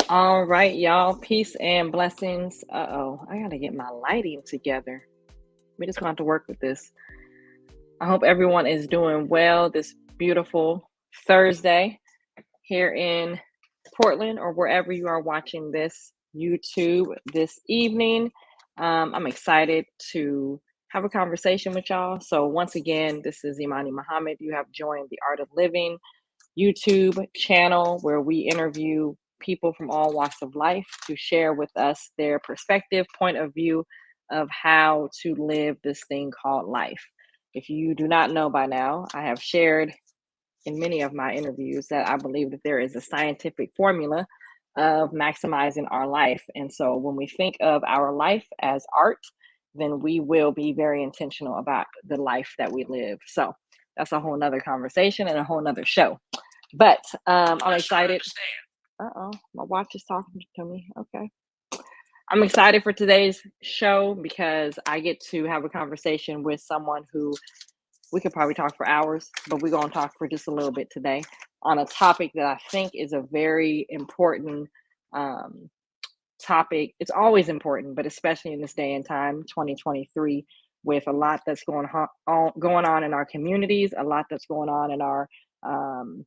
All right, y'all. Peace and blessings. I gotta get my lighting together. We just gonna have to work with this. I hope everyone is doing well this beautiful Thursday here in Portland or wherever you are watching this YouTube this evening. I'm excited to have a conversation with y'all. So, once again, this is Imani Muhammad. You have joined the Art of Living YouTube channel where we interview people from all walks of life to share with us their perspective, point of view of how to live this thing called life. If you do not know by now, I have shared in many of my interviews that I believe that there is a scientific formula of maximizing our life. And so when we think of our life as art, then we will be very intentional about the life that we live. So that's a whole nother conversation and a whole nother show. But I'm excited. Uh oh, my watch is talking to me. Okay. I'm excited for today's show because I get to have a conversation with someone who we could probably talk for hours, but we're going to talk for just a little bit today on a topic that I think is a very important um, topic. It's always important, but especially in this day and time, 2023, with a lot that's going on in our communities, a lot that's going on in our um,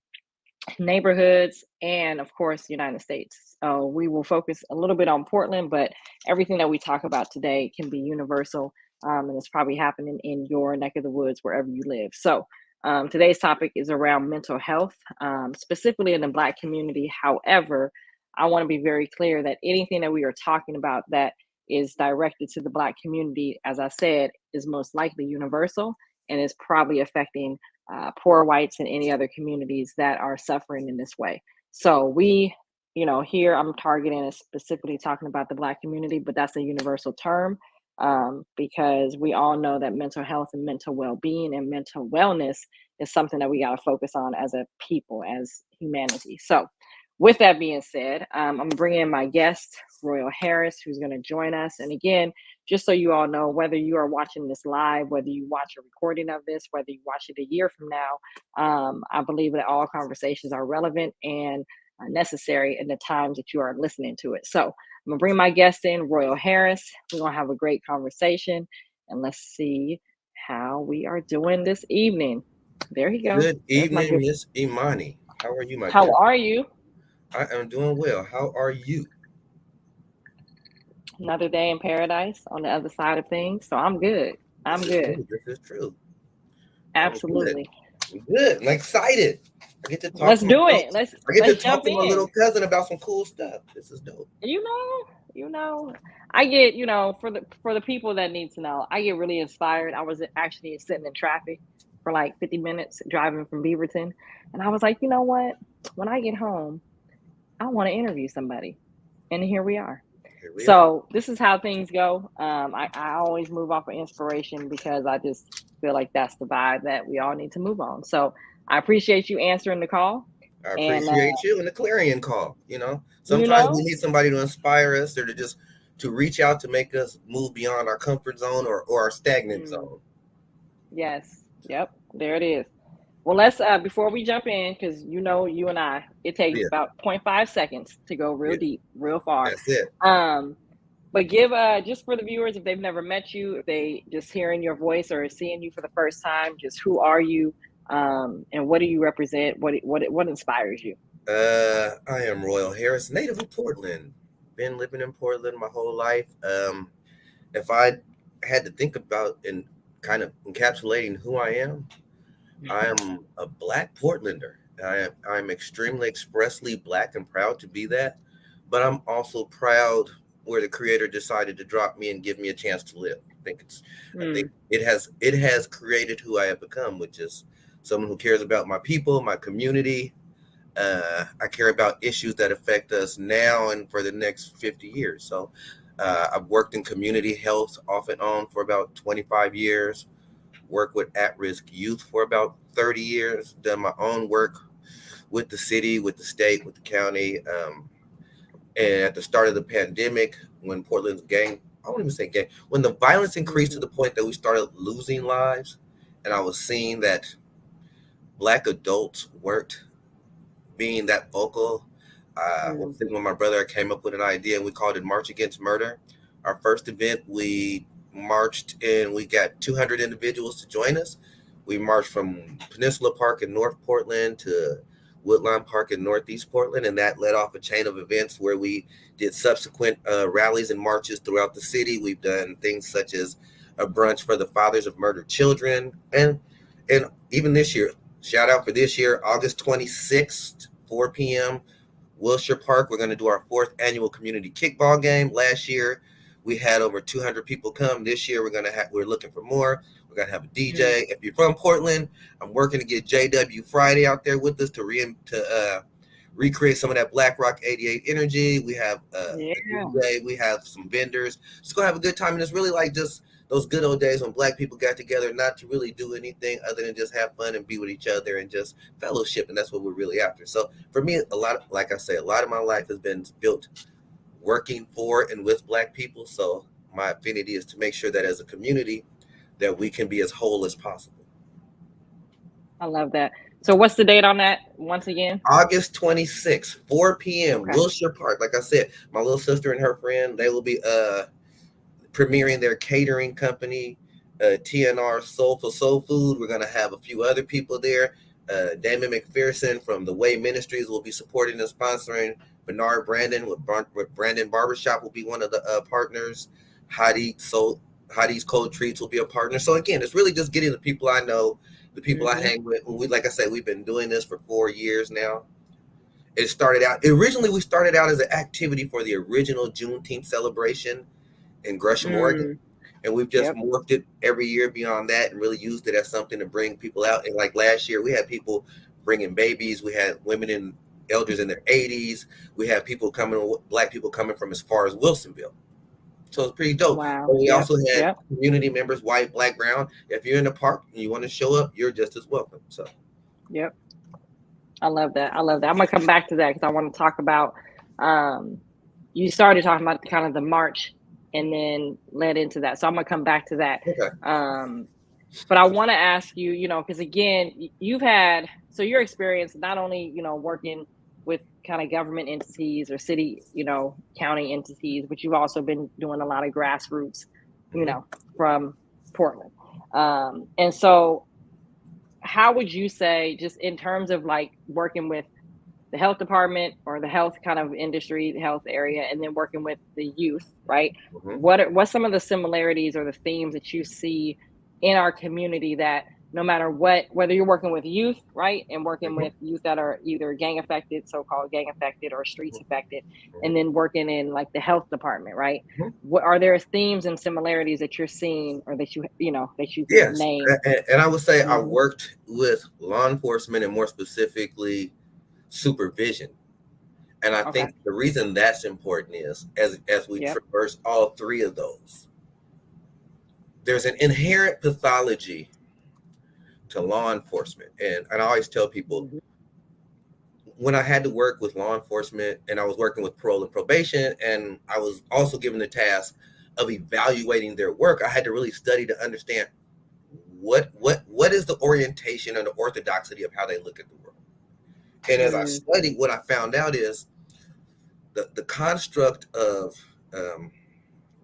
neighborhoods, and of course, the United States. So we will focus a little bit on Portland, but everything that we talk about today can be universal, and it's probably happening in your neck of the woods wherever you live. So today's topic is around mental health, specifically in the Black community. However, I want to be very clear that anything that we are talking about that is directed to the Black community, as I said, is most likely universal and is probably affecting poor whites and any other communities that are suffering in this way. So here I'm targeting and specifically talking about the Black community, but that's a universal term because we all know that mental health and mental well-being and mental wellness is something that we got to focus on as a people, as humanity. So with that being said, I'm bringing in my guest, Royal Harris, who's going to join us. And again, just so you all know, whether you are watching this live, whether you watch a recording of this, whether you watch it a year from now, I believe that all conversations are relevant and necessary in the times that you are listening to it. So I'm gonna bring my guest in, Royal Harris. We're gonna have a great conversation, and let's see how we are doing this evening. There you go. Good There's my evening, good. Miss Imani. How are you, my How dear? are you? I am doing well. How are you? Another day in paradise on the other side of things. So I'm good. I'm This is good. true. This is true. I'm good. Absolutely. I'm good. I'm excited. I get to talk Let's to my do little, it. Let's I get to let's talk jump to my little in. cousin about some cool stuff. This is dope. You know, you know, I get, for the people that need to know, I get really inspired. I was actually sitting in traffic for like 50 minutes driving from Beaverton, and I was like, you know what? When I get home, I want to interview somebody. And here we are. Here we are. So this is how things go. I always move off of inspiration because I just feel like that's the vibe that we all need to move on. So I appreciate you answering the call. I And appreciate you and the clarion call. you Sometimes we know, need somebody to inspire us or to reach out to make us move beyond our comfort zone or our stagnant mm, zone. yes, yep, there it is. Well, let's before we jump in, because you and I, it takes Yeah, about 0.5 seconds to go real yeah. deep, real far. That's it. Um, but give just for the viewers, if they've never met you, if they just hearing your voice or seeing you for the first time, just who are you, and what do you represent? What inspires you? I am Royal Harris, native of Portland. Been living in Portland my whole life. If I had to think about and kind of encapsulating who I am a Black Portlander. I'm extremely expressly Black and proud to be that. But I'm also proud where the Creator decided to drop me and give me a chance to live. I think Mm, it has created who I have become, which is someone who cares about my people, my community. I care about issues that affect us now and for the next 50 years. So I've worked in community health off and on for about 25 years, worked with at risk youth for about 30 years, done my own work with the city, with the state, with the county. And at the start of the pandemic, when Portland's gang, I won't even say gang, when the violence increased to hmm the point that we started losing lives, and I was seeing that Black adults weren't being that vocal. I was sitting with my brother. I came up with an idea, and we called it March Against Murder. Our first event, we marched and we got 200 individuals to join us. We marched from Peninsula Park in North Portland to Woodlawn Park in Northeast Portland, and that led off a chain of events where we did subsequent rallies and marches throughout the city. We've done things such as a brunch for the fathers of murdered children, and even this year, shout out for this year, August 26th, 4 p.m. Wilshire Park. We're going to do our 4th annual community kickball game. Last year, we had over 200 people come. This year, we're looking for more. We're going to have a DJ. If you're from Portland, I'm working to get JW Friday out there with us to recreate some of that Black Rock 88 energy. We have a DJ. We have some vendors. Just going to have a good time. And it's really like just those good old days when Black people got together, not to really do anything other than just have fun and be with each other and just fellowship. And that's what we're really after. So for me, a lot of my life has been built working for and with Black people. So my affinity is to make sure that as a community that we can be as whole as possible. I love that. So what's the date on that once again? August 26th, 4 p.m. Okay. Wilshire Park. Like I said, my little sister and her friend, they will be premiering their catering company, TNR Soulful Soul Food. We're going to have a few other people there. Damon McPherson from the Way Ministries will be supporting and sponsoring. Bernard Brandon with Brandon Barbershop will be one of the partners. Hottie's Cold Treats will be a partner. So again, it's really just getting the people I know, the people I hang with. Like I said, we've been doing this for 4 years now. Originally we started out as an activity for the original Juneteenth celebration in Gresham, Oregon. And we've just morphed it every year beyond that and really used it as something to bring people out. And like last year, we had people bringing babies. We had women and elders in their 80s. We had Black people coming from as far as Wilsonville. So it's pretty dope. Wow. But we also had community members, white, Black, brown. If you're in the park and you want to show up, you're just as welcome. So. Yep. I love that. I'm going to come back to that because I want to talk about, you started talking about kind of the march and then led into that. So I'm going to come back to that. Okay. But I want to ask you, because again, you've had, so your experience, not only, working with kind of government entities or city, county entities, but you've also been doing a lot of grassroots, from Portland. And so how would you say, just in terms of like working with the health department or the health kind of industry, the health area, and then working with the youth, right? What's some of the similarities or the themes that you see in our community that no matter whether you're working with youth, right, and working with youth that are either gang affected, so-called gang affected, or streets affected, and then working in like the health department, right? What are there themes and similarities that you're seeing or that you can name? And I would say I worked with law enforcement and more specifically supervision. And I think the reason that's important is as we traverse all three of those, there's an inherent pathology to law enforcement. And I always tell people, when I had to work with law enforcement and I was working with parole and probation, and I was also given the task of evaluating their work, I had to really study to understand what is the orientation and the orthodoxy of how they look at the world. And as I studied, what I found out is the construct of,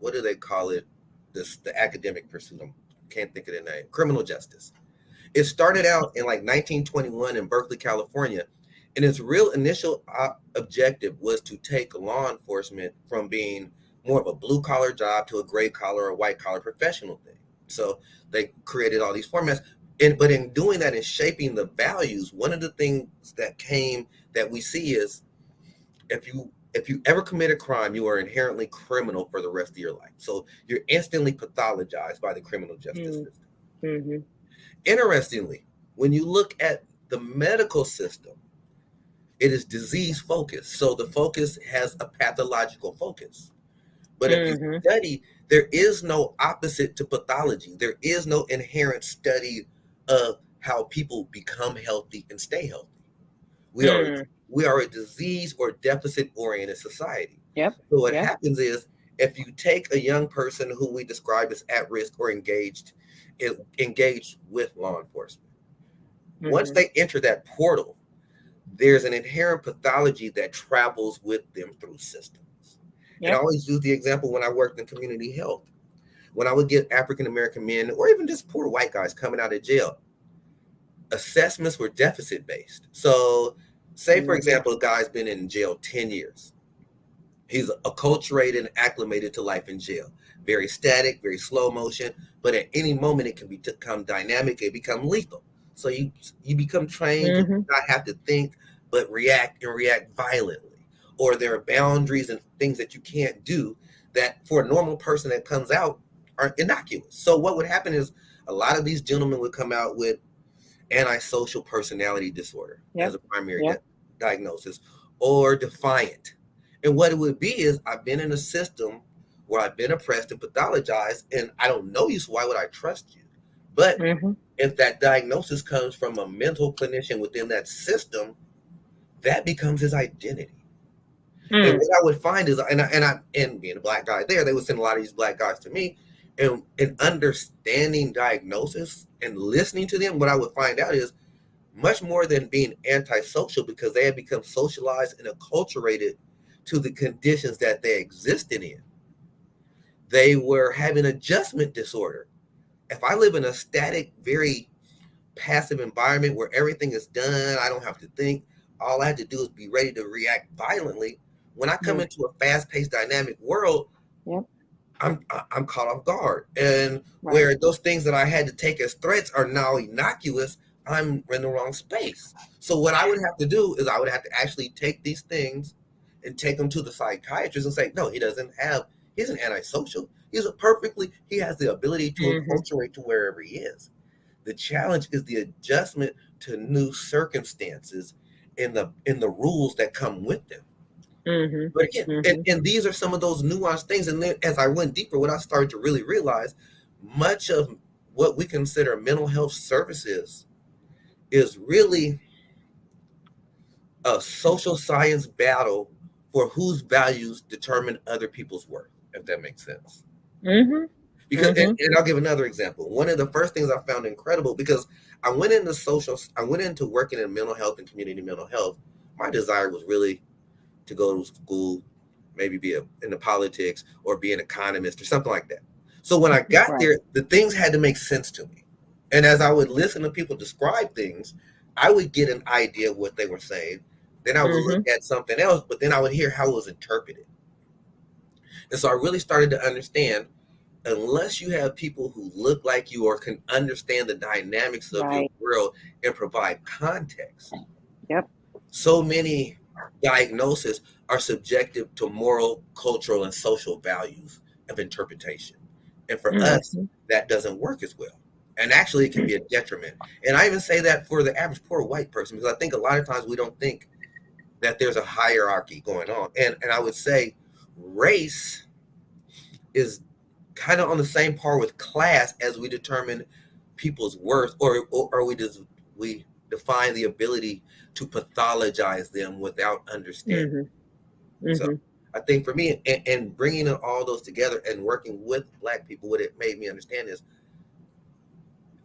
what do they call it? The academic pursuit. I can't think of the name. Criminal justice. It started out in like 1921 in Berkeley, California. And its real initial objective was to take law enforcement from being more of a blue collar job to a gray collar or white collar professional thing. So they created all these formats. But in doing that and shaping the values, one of the things that we see is if you ever commit a crime, you are inherently criminal for the rest of your life. So you're instantly pathologized by the criminal justice system. Interestingly, when you look at the medical system, it is disease focused. So the focus has a pathological focus. But if you study, there is no opposite to pathology. There is no inherent study of how people become healthy and stay healthy. We are a disease or deficit oriented society. So what happens is if you take a young person who we describe as at risk or engaged with law enforcement, once they enter that portal, there's an inherent pathology that travels with them through systems. And I Yep. always use the example when I worked in community health. When I would get African American men or even just poor white guys coming out of jail, assessments were deficit based. So, say for Mm-hmm. example, a guy's been in jail 10 years. He's acculturated and acclimated to life in jail. Very static, very slow motion, but at any moment it can become dynamic, it become lethal. So you become trained to Mm-hmm. not have to think, but react and react violently. Or there are boundaries and things that you can't do that for a normal person that comes out are innocuous. So what would happen is a lot of these gentlemen would come out with antisocial personality disorder as Yep. a primary Yep. diagnosis, or defiant. And what it would be is I've been in a system where I've been oppressed and pathologized, and I don't know you, so why would I trust you? But Mm-hmm. if that diagnosis comes from a mental clinician within that system, that becomes his identity. And Mm. what I would find is, and being a black guy there, they would send a lot of these black guys to me, and understanding diagnosis and listening to them, what I would find out is much more than being antisocial, because they had become socialized and acculturated to the conditions that they existed in. They were having adjustment disorder. If I live in a static, very passive environment where everything is done, I don't have to think. All I have to do is be ready to react violently. When I come Mm. into a fast-paced, dynamic world, Yep. I'm caught off guard, and Right. where those things that I had to take as threats are now innocuous, I'm in the wrong space. So what I would have to do is I would have to actually take these things and take them to the psychiatrist and say, no, he's an antisocial. He has the ability to Mm-hmm. acculturate to wherever he is. The challenge is the adjustment to new circumstances in the rules that come with them. But again, Mm-hmm. and, Mm-hmm. and these are some of those nuanced things. And then as I went deeper, what I started to really realize, much of what we consider mental health services is really a social science battle for whose values determine other people's worth, if that makes sense. Mm-hmm. Because Mm-hmm. and I'll give another example. One of the first things I found incredible, because I went into working in mental health and community mental health. My desire was really to go to school, maybe into politics or be an economist or something like that. So when I got Right. there, the things had to make sense to me. And as I would listen to people describe things, I would get an idea of what they were saying. Then I would look Mm-hmm. at something else, but then I would hear how it was interpreted. And so I really started to understand, unless you have people who look like you or can understand the dynamics of your Right. world and provide context, Yep. so many diagnoses are subjective to moral, cultural, and social values of interpretation. And for us, Mm-hmm. that doesn't work as well. And actually, it can be a detriment. And I even say that for the average poor white person, because I think a lot of times we don't think that there's a hierarchy going on. And I would say race is kind of on the same par with class as we determine people's worth, or we define the ability to pathologize them without understanding. Mm-hmm. So Mm-hmm. I think for me, and bringing all those together and working with black people, what it made me understand is,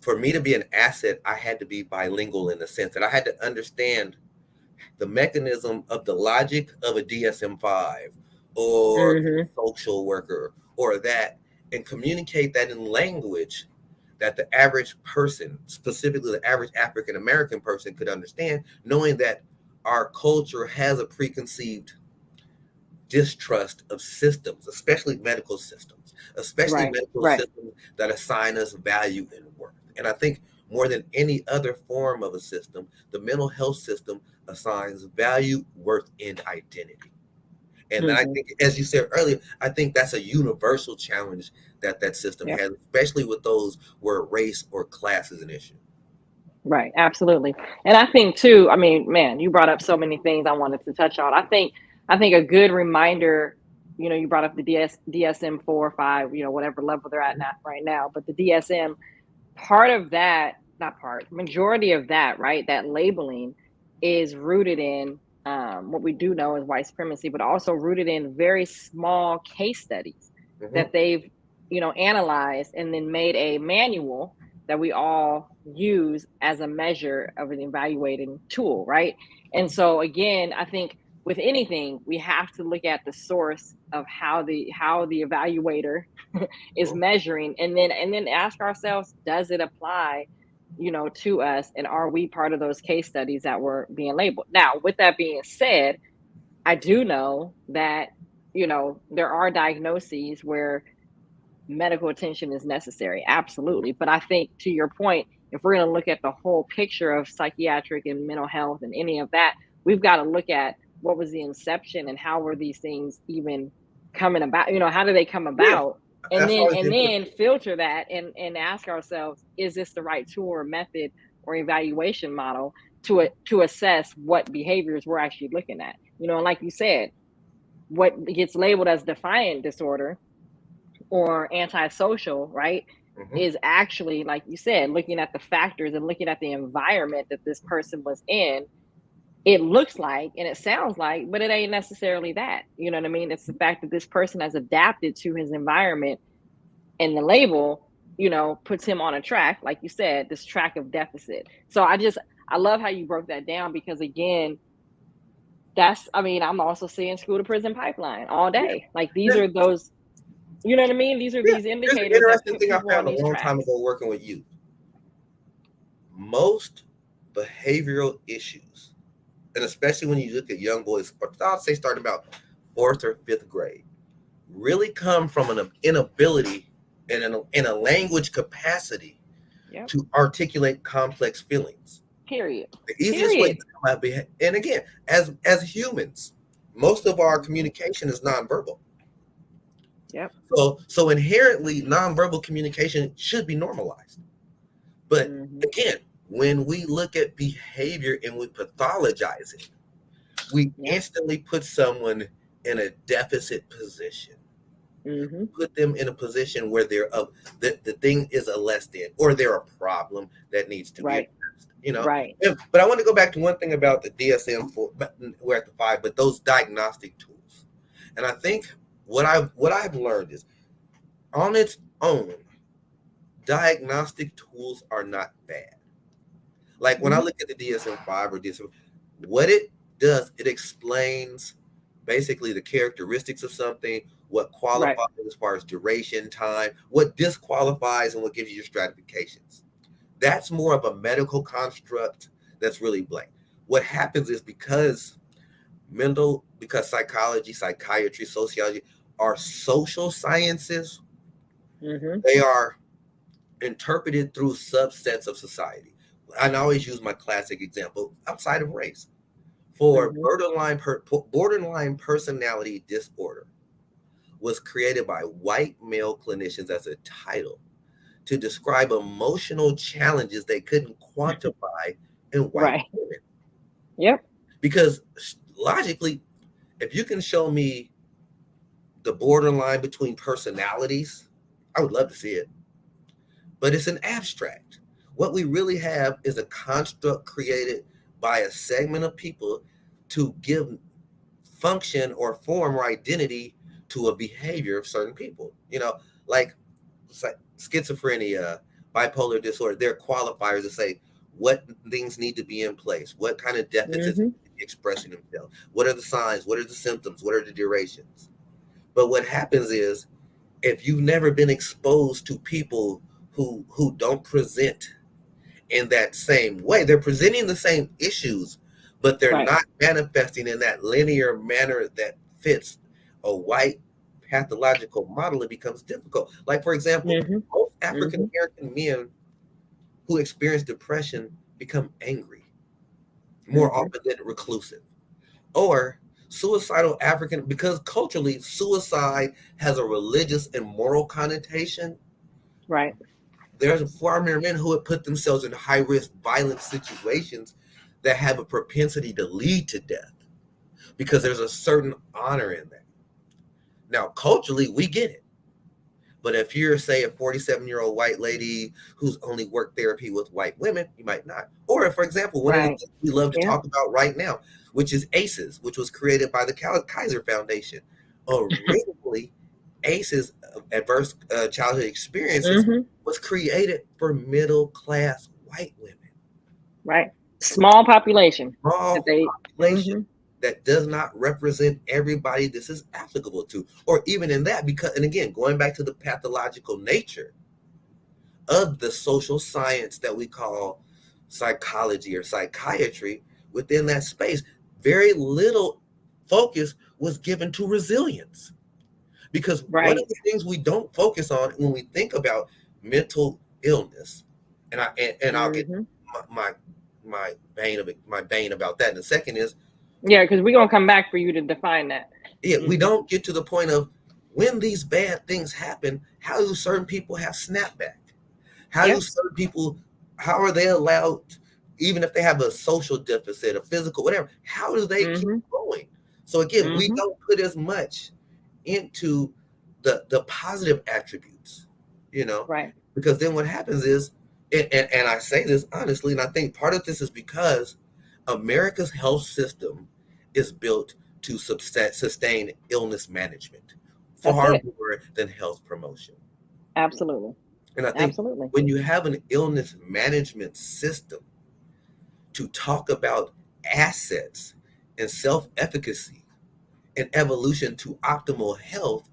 for me to be an asset, I had to be bilingual in the sense that I had to understand the mechanism of the logic of a DSM-5 or a Mm-hmm. social worker or that, and communicate that in language that the average person, specifically the average African American person, could understand, knowing that our culture has a preconceived distrust of systems, especially Right. medical Right. systems that assign us value and worth. And I think more than any other form of a system, the mental health system assigns value, worth, and identity. And then I Mm-hmm. think, as you said earlier, I think that's a universal challenge that system Yep. has, especially with those where race or class is an issue. Right. Absolutely. And I think too, I mean, man, you brought up so many things I wanted to touch on. I think a good reminder, you brought up the DSM 4 or 5, whatever level they're at now right now, but the DSM, part of that, not part, majority of that, right? That labeling is rooted in what we do know is white supremacy, but also rooted in very small case studies Hmm. that they've, analyzed and then made a manual that we all use as a measure of an evaluating tool, right? And so again, I think with anything, we have to look at the source of how the evaluator is Mhm. measuring, and then ask ourselves, does it apply, to us, and are we part of those case studies that were being labeled? Now, with that being said, I do know that, there are diagnoses where medical attention is necessary. Absolutely. But I think, to your point, if we're going to look at the whole picture of psychiatric and mental health and any of that, we've got to look at what was the inception and how were these things even coming about? How do they come Yeah, about? And that's then always and important. then filter that and ask ourselves, is this the right tool or method or evaluation model to assess what behaviors we're actually looking at? And like you said, what gets labeled as defiant disorder or antisocial, right, Mhm. is actually, like you said, looking at the factors and looking at the environment that this person was in. It looks like and it sounds like, but it ain't necessarily that. You know what I mean? It's the fact that this person has adapted to his environment, and the label, puts him on a track, like you said, this track of deficit. So I love how you broke that down, because again, I'm also seeing school to prison pipeline all Yeah. day. Like, these Then- are those, you know what I mean? These are yeah. these Here's an indicators that interesting put thing I people on found a these long time tracks. ago working with youth. Most behavioral issues, and especially when you look at young boys, I'd say starting about fourth or fifth grade, really come from an inability and in a language capacity Yep. to articulate complex feelings. Period. The easiest way to Period. come out, and again, as humans, most of our Hmm. communication is nonverbal. Yep. So inherently, nonverbal communication should be normalized. But Hmm. again, when we look at behavior and we pathologize it, we Yep. instantly put someone in a deficit position, Hmm. put them in a position where the thing is a less than, or they're a problem that needs to be Right. addressed. Right. But I want to go back to one thing about the DSM-4. But we're at the 5, but those diagnostic tools, and I think what I've learned is, on its own, diagnostic tools are not bad. Like when I Hmm. look at the DSM-5 or DSM, what it does, it explains basically the characteristics of something, what Right. qualifies as far as duration, time, what disqualifies, and what gives you your stratifications. That's more of a medical construct that's really blank. What happens is, because psychology, psychiatry, sociology are social sciences, Hmm. they are interpreted through subsets of society. I always use my classic example outside of race. For Hmm. borderline personality disorder was created by white male clinicians as a title to describe emotional challenges they couldn't quantify in white Right. women. Yep. Because logically, if you can show me the borderline between personalities, I would love to see it. But it's an abstract. What we really have is a construct created by a segment of people to give function or form or identity to a behavior of certain people. Like schizophrenia, bipolar disorder, they're qualifiers to say what things need to be in place, what kind of deficits Hmm. need to be expressing themselves, what are the signs, what are the symptoms, what are the durations. But what happens is, if you've never been exposed to people who don't present in that same way, they're presenting the same issues, but they're Right. not manifesting in that linear manner that fits a white pathological model. It becomes difficult. Like, for example, Hmm. most African Hmm. American men who experience depression become angry more Hmm. often than reclusive, or suicidal African, because culturally suicide has a religious and moral connotation. Right. There's far more men who have put themselves in high risk, violent situations that have a propensity to lead to death, because there's a certain honor in that. Now, culturally, we get it. But if you're, say, a 47-year-old white lady who's only worked therapy with white women, you might not. Or, for example, one of the Right. things we love to Yep. talk about right now, which is ACEs, which was created by the Kaiser Foundation. Originally, ACEs, adverse childhood experiences, Hmm. was created for middle class white women. Right. Small population that Small they. population that does not represent everybody this is applicable to, or even in that, because, and again, going back to the pathological nature of the social science that we call psychology or psychiatry, within that space, very little focus was given to resilience. Because one Right. of the things we don't focus on when we think about mental illness, and I'll get Hmm. my my bane about that in a second, is Yeah, because we're gonna come back for you to define that. we Hmm. don't get to the point of when these bad things happen, how do certain people have snapback? How do Yep. certain people, how are they allowed, even if they have a social deficit, a physical, whatever, how do they keep Hmm. going? So again, we Hmm. don't put as much into the positive attributes, you know, Right. because then what happens is, and I say this honestly, and I think part of this is because America's health system is built to sustain illness management That's far it. more than health promotion. Absolutely. And I think Absolutely. when you have an illness management system to talk about assets and self efficacy and evolution to optimal health,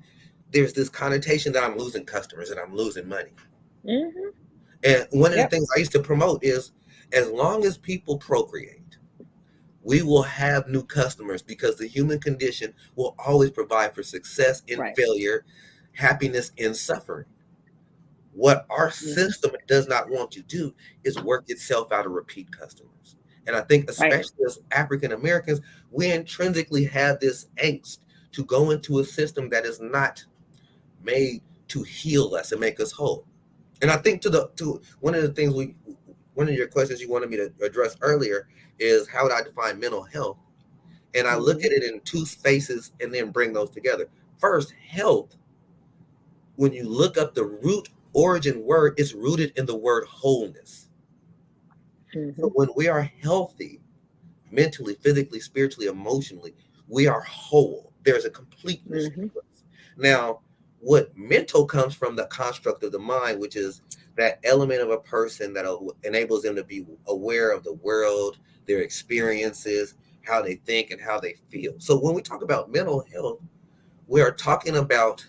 there's this connotation that I'm losing customers and I'm losing money. Hmm. And one of the Yep. things I used to promote is, as long as people procreate, we will have new customers, because the human condition will always provide for success in Right. failure, happiness in suffering. What our Hmm. system does not want to do is work itself out of repeat customers. And I think, Right. especially as African Americans, we intrinsically have this angst to go into a system that is not made to heal us and make us whole. And I think to one of the things one of your questions you wanted me to address earlier is, how would I define mental health? And I look Hmm. at it in two spaces and then bring those together. First, health, when you look up the root origin word, it's rooted in the word wholeness. Hmm. So when we are healthy, mentally, physically, spiritually, emotionally, we are whole. There's a completeness Hmm. to us. Now, what mental comes from the construct of the mind, which is that element of a person that enables them to be aware of the world, their experiences, how they think, and how they feel. So when we talk about mental health, we are talking about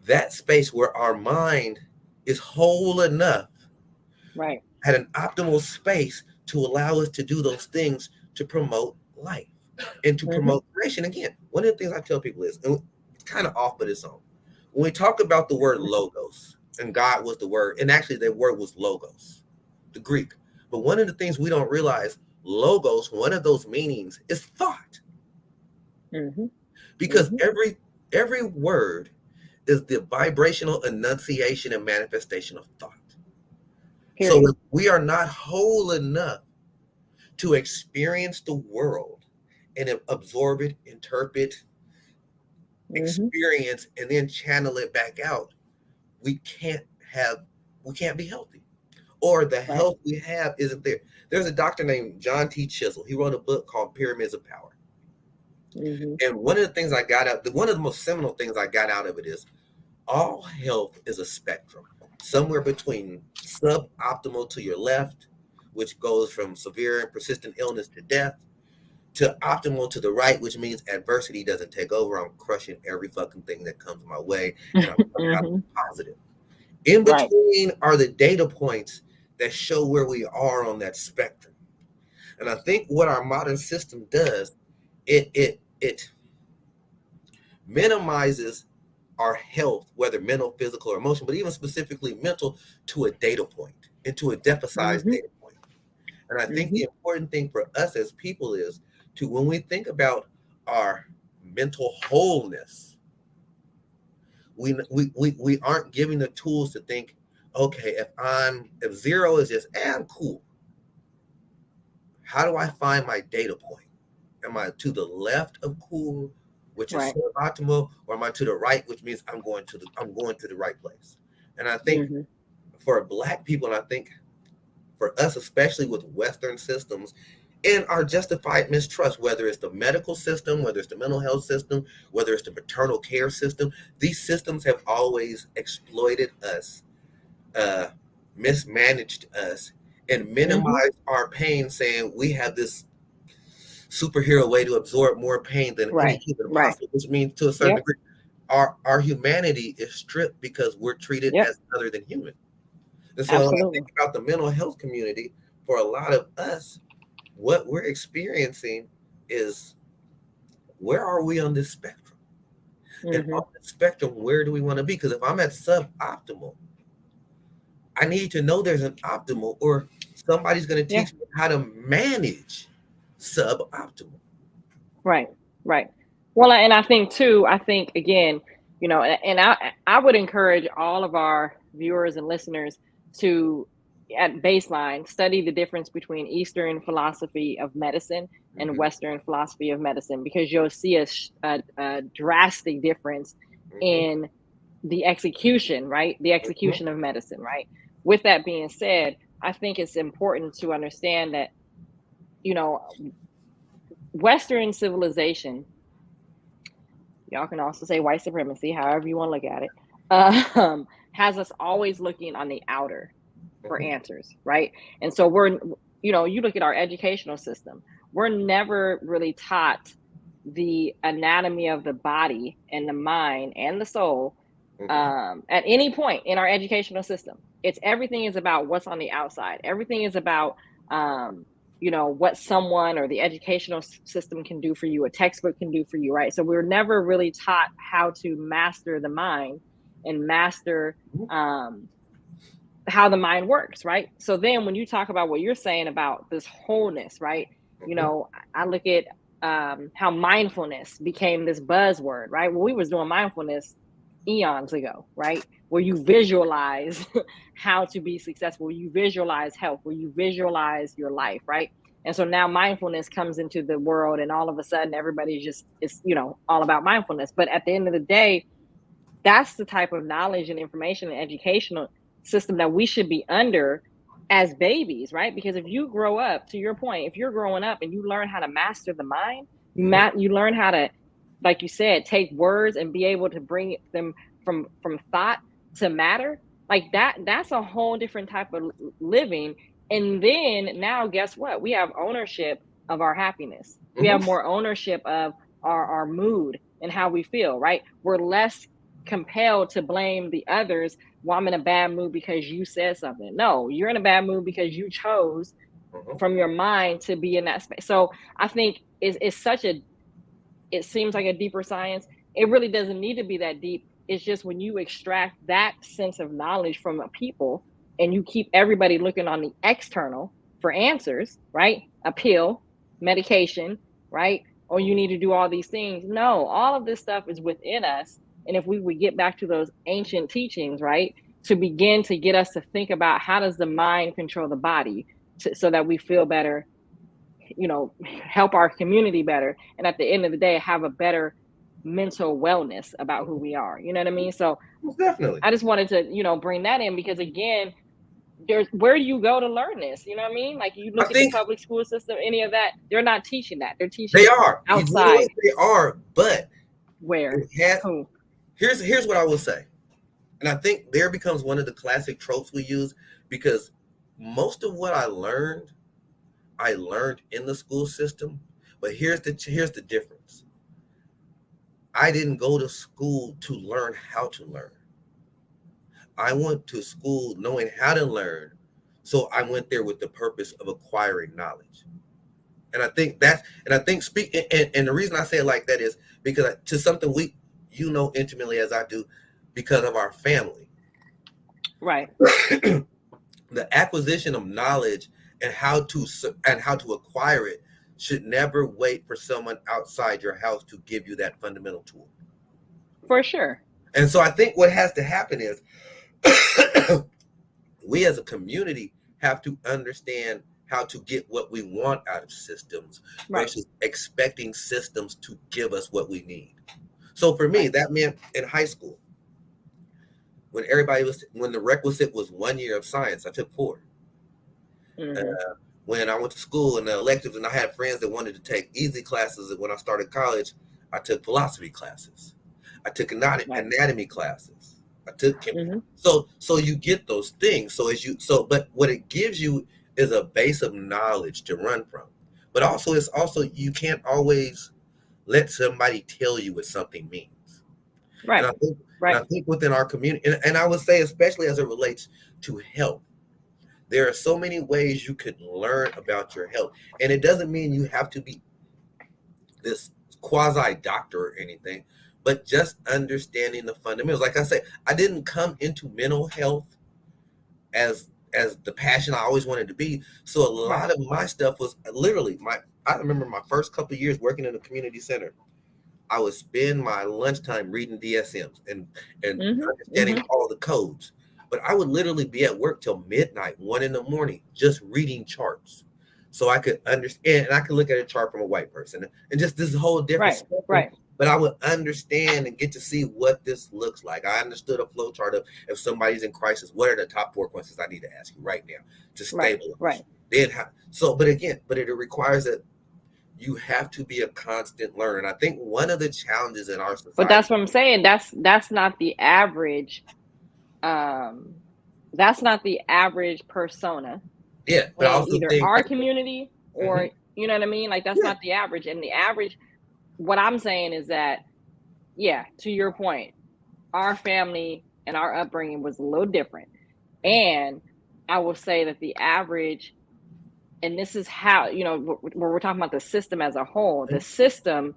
that space where our mind is whole enough Right. at an optimal space to allow us to do those things to promote life and to Hmm. promote creation. Again, one of the things I tell people is, and it's kind of off of its own, when we talk about the word logos, and God was the word, and actually the word was logos, the Greek. But one of the things we don't realize, logos, one of those meanings is thought, Hmm. because Hmm. every word is the vibrational enunciation and manifestation of thought. So Period. if we are not whole enough to experience the world and absorb it, interpret, Hmm. experience, and then channel it back out, we can't have, we can't be healthy. Or the Right. health we have isn't there. There's a doctor named John T. Chisel. He wrote a book called Pyramids of Power. Hmm. And one of the things I got out, one of the most seminal things I got out of it is, all health is a spectrum, somewhere between suboptimal to your left, which goes from severe and persistent illness to death, to optimal to the right, which means adversity doesn't take over. I'm crushing every fucking thing that comes my way, and I'm somehow Hmm. positive. In Right. between are the data points that show where we are on that spectrum. And I think what our modern system does, it minimizes our health, whether mental, physical, or emotional, but even specifically mental, to a data point, into a deficitized Hmm. data point. And I think Hmm. the important thing for us as people is to, when we think about our mental wholeness, we aren't giving the tools to think, okay, if zero is just, I'm cool. How do I find my data point? Am I to the left of cool, which is Right. suboptimal, or am I to the right, which means I'm going to the right place? And I think Hmm. for Black people, and I think for us, especially with Western systems and our justified mistrust, whether it's the medical system, whether it's the mental health system, whether it's the maternal care system, these systems have always exploited us uh, mismanaged us and Mm-hmm. minimized our pain, saying we have this superhero way to absorb more pain than any Right. human Right. possible, which means to a certain Yep. degree, our humanity is stripped because we're treated Yep. as other than human. And so when I think Absolutely. about the mental health community, for a lot of us, what we're experiencing is, where are we on this spectrum? And Mm-hmm. on the spectrum, where do we want to be? Because if I'm at suboptimal, I need to know there's an optimal, or somebody's going to Yeah. teach me how to manage suboptimal. Right. Right. Well, and I think too, I think again, and I would encourage all of our viewers and listeners to, at baseline, study the difference between Eastern philosophy of medicine and Hmm. Western philosophy of medicine, because you'll see a drastic difference Hmm. in the execution, right? The Hmm. execution of medicine, right? With that being said, I think it's important to understand that, you know, Western civilization, y'all can also say white supremacy, however you want to look at it, has us always looking on the outer for Hmm. answers, right? And so you look at our educational system, we're never really taught the anatomy of the body and the mind and the soul Hmm. at any point in our educational system. It's everything is about what's on the outside. Everything is about what someone or the educational system can do for you, a textbook can do for you, right? So we were never really taught how to master the mind and master um, how the mind works, right? So then when you talk about what you're saying about this wholeness, right? Hmm. I look at how mindfulness became this buzzword, right? Well, we was doing mindfulness eons ago, right? Where you visualize how to be successful, where you visualize health, where you visualize your life, right? And so now mindfulness comes into the world, and all of a sudden everybody's just is all about mindfulness. But at the end of the day, that's the type of knowledge and information and educational system that we should be under as babies, right? Because if you grow up, to your point, if you're growing up and you learn how to master the mind, Hmm. you learn how to, like you said, take words and be able to bring them from thought to matter, like that's a whole different type of living. And then now guess what? We have ownership of our happiness. We have Hmm. more ownership of our mood and how we feel, right? We're less compelled to blame the others. Well, I'm in a bad mood because you said something. No, you're in a bad mood because you chose Hmm. from your mind to be in that space. So I think it's such a, it seems like a deeper science. It really doesn't need to be that deep. It's just when you extract that sense of knowledge from a people and you keep everybody looking on the external for answers, right? A pill, medication, right? Or you need to do all these things. No, all of this stuff is within us. And if we would get back to those ancient teachings, right, to begin to get us to think about how does the mind control the body, so that we feel better, help our community better, and at the end of the day have a better mental wellness about who we are, you know what I mean? So Most definitely. I just wanted to bring that in, because again, there's, where do you go to learn this, you know what I mean? Like, you I look at the think public school system, any of that, they're not teaching that, they're teaching they it are. You know outside. what? They are. But Where? it has, Who? here's what I will say. And I think there becomes one of the classic tropes we use, because most of what I learned in the school system. But here's the difference. I didn't go to school to learn how to learn. I went to school knowing how to learn. So I went there with the purpose of acquiring knowledge. And I think and the reason I say it like that is because to something we, intimately as I do, because of our family. Right. The acquisition of knowledge and how to acquire it should never wait for someone outside your house to give you that fundamental tool. For sure. And so I think what has to happen is we as a community have to understand how to get what we want out of systems Right. versus expecting systems to give us what we need. So for me, Right. that meant in high school, when the requisite was 1 year of science, I took 4. Mm-hmm. When I went to school and the electives, and I had friends that wanted to take easy classes. When I started college, I took philosophy classes. I took Right. anatomy classes. I took chem. Mm-hmm. So you get those things. But what it gives you is a base of knowledge to run from. But also, it's also you can't always let somebody tell you what something means. And Right. I think, and Right. I think within our community, and I would say, especially as it relates to health, there are so many ways you can learn about your health, and it doesn't mean you have to be this quasi doctor or anything, but just understanding the fundamentals. Like I say, I didn't come into mental health as the passion I always wanted to be. So a Right. lot of my stuff was literally my. I remember my first couple of years working in a community center. I would spend my lunchtime reading DSMs and Mm-hmm. understanding Mm-hmm. all the codes. But I would literally be at work till midnight, 1 in the morning, just reading charts. So I could understand, and I could look at a chart from a white person, and just this whole different Right. spectrum. Right. But I would understand and get to see what this looks like. I understood a flow chart of if somebody's in crisis, what are the top 4 questions I need to ask you right now to Right. stabilize? Right. Then how? So, but again, but it requires that you have to be a constant learner. And I think one of the challenges in our But society, that's what I'm saying. That's not the average. Um, that's not the average persona yeah, but I in also either think, our community mhm, or you know what I mean. Like that's yeah, not the average. And the average, what I'm saying is that, yeah, to your point, our family and our upbringing was a little different. And I will say that the average, and this is how, where we're talking about the system as a whole, the system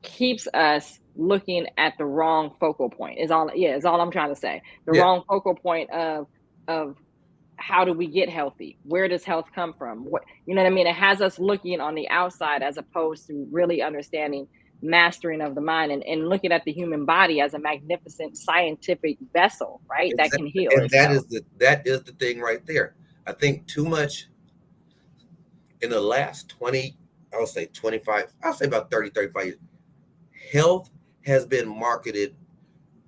keeps us looking at the wrong focal point is all I'm trying to say. The yeah, wrong focal point of how do we get healthy? Where does health come from? What, you know what I mean? It has us looking on the outside as opposed to really understanding mastering of the mind and looking at the human body as a magnificent scientific vessel, right? That can exactly. heal And itself. that is the thing right there. I think too much in the last 20, I would say 25, I'll say about 30, 35 years, health has been marketed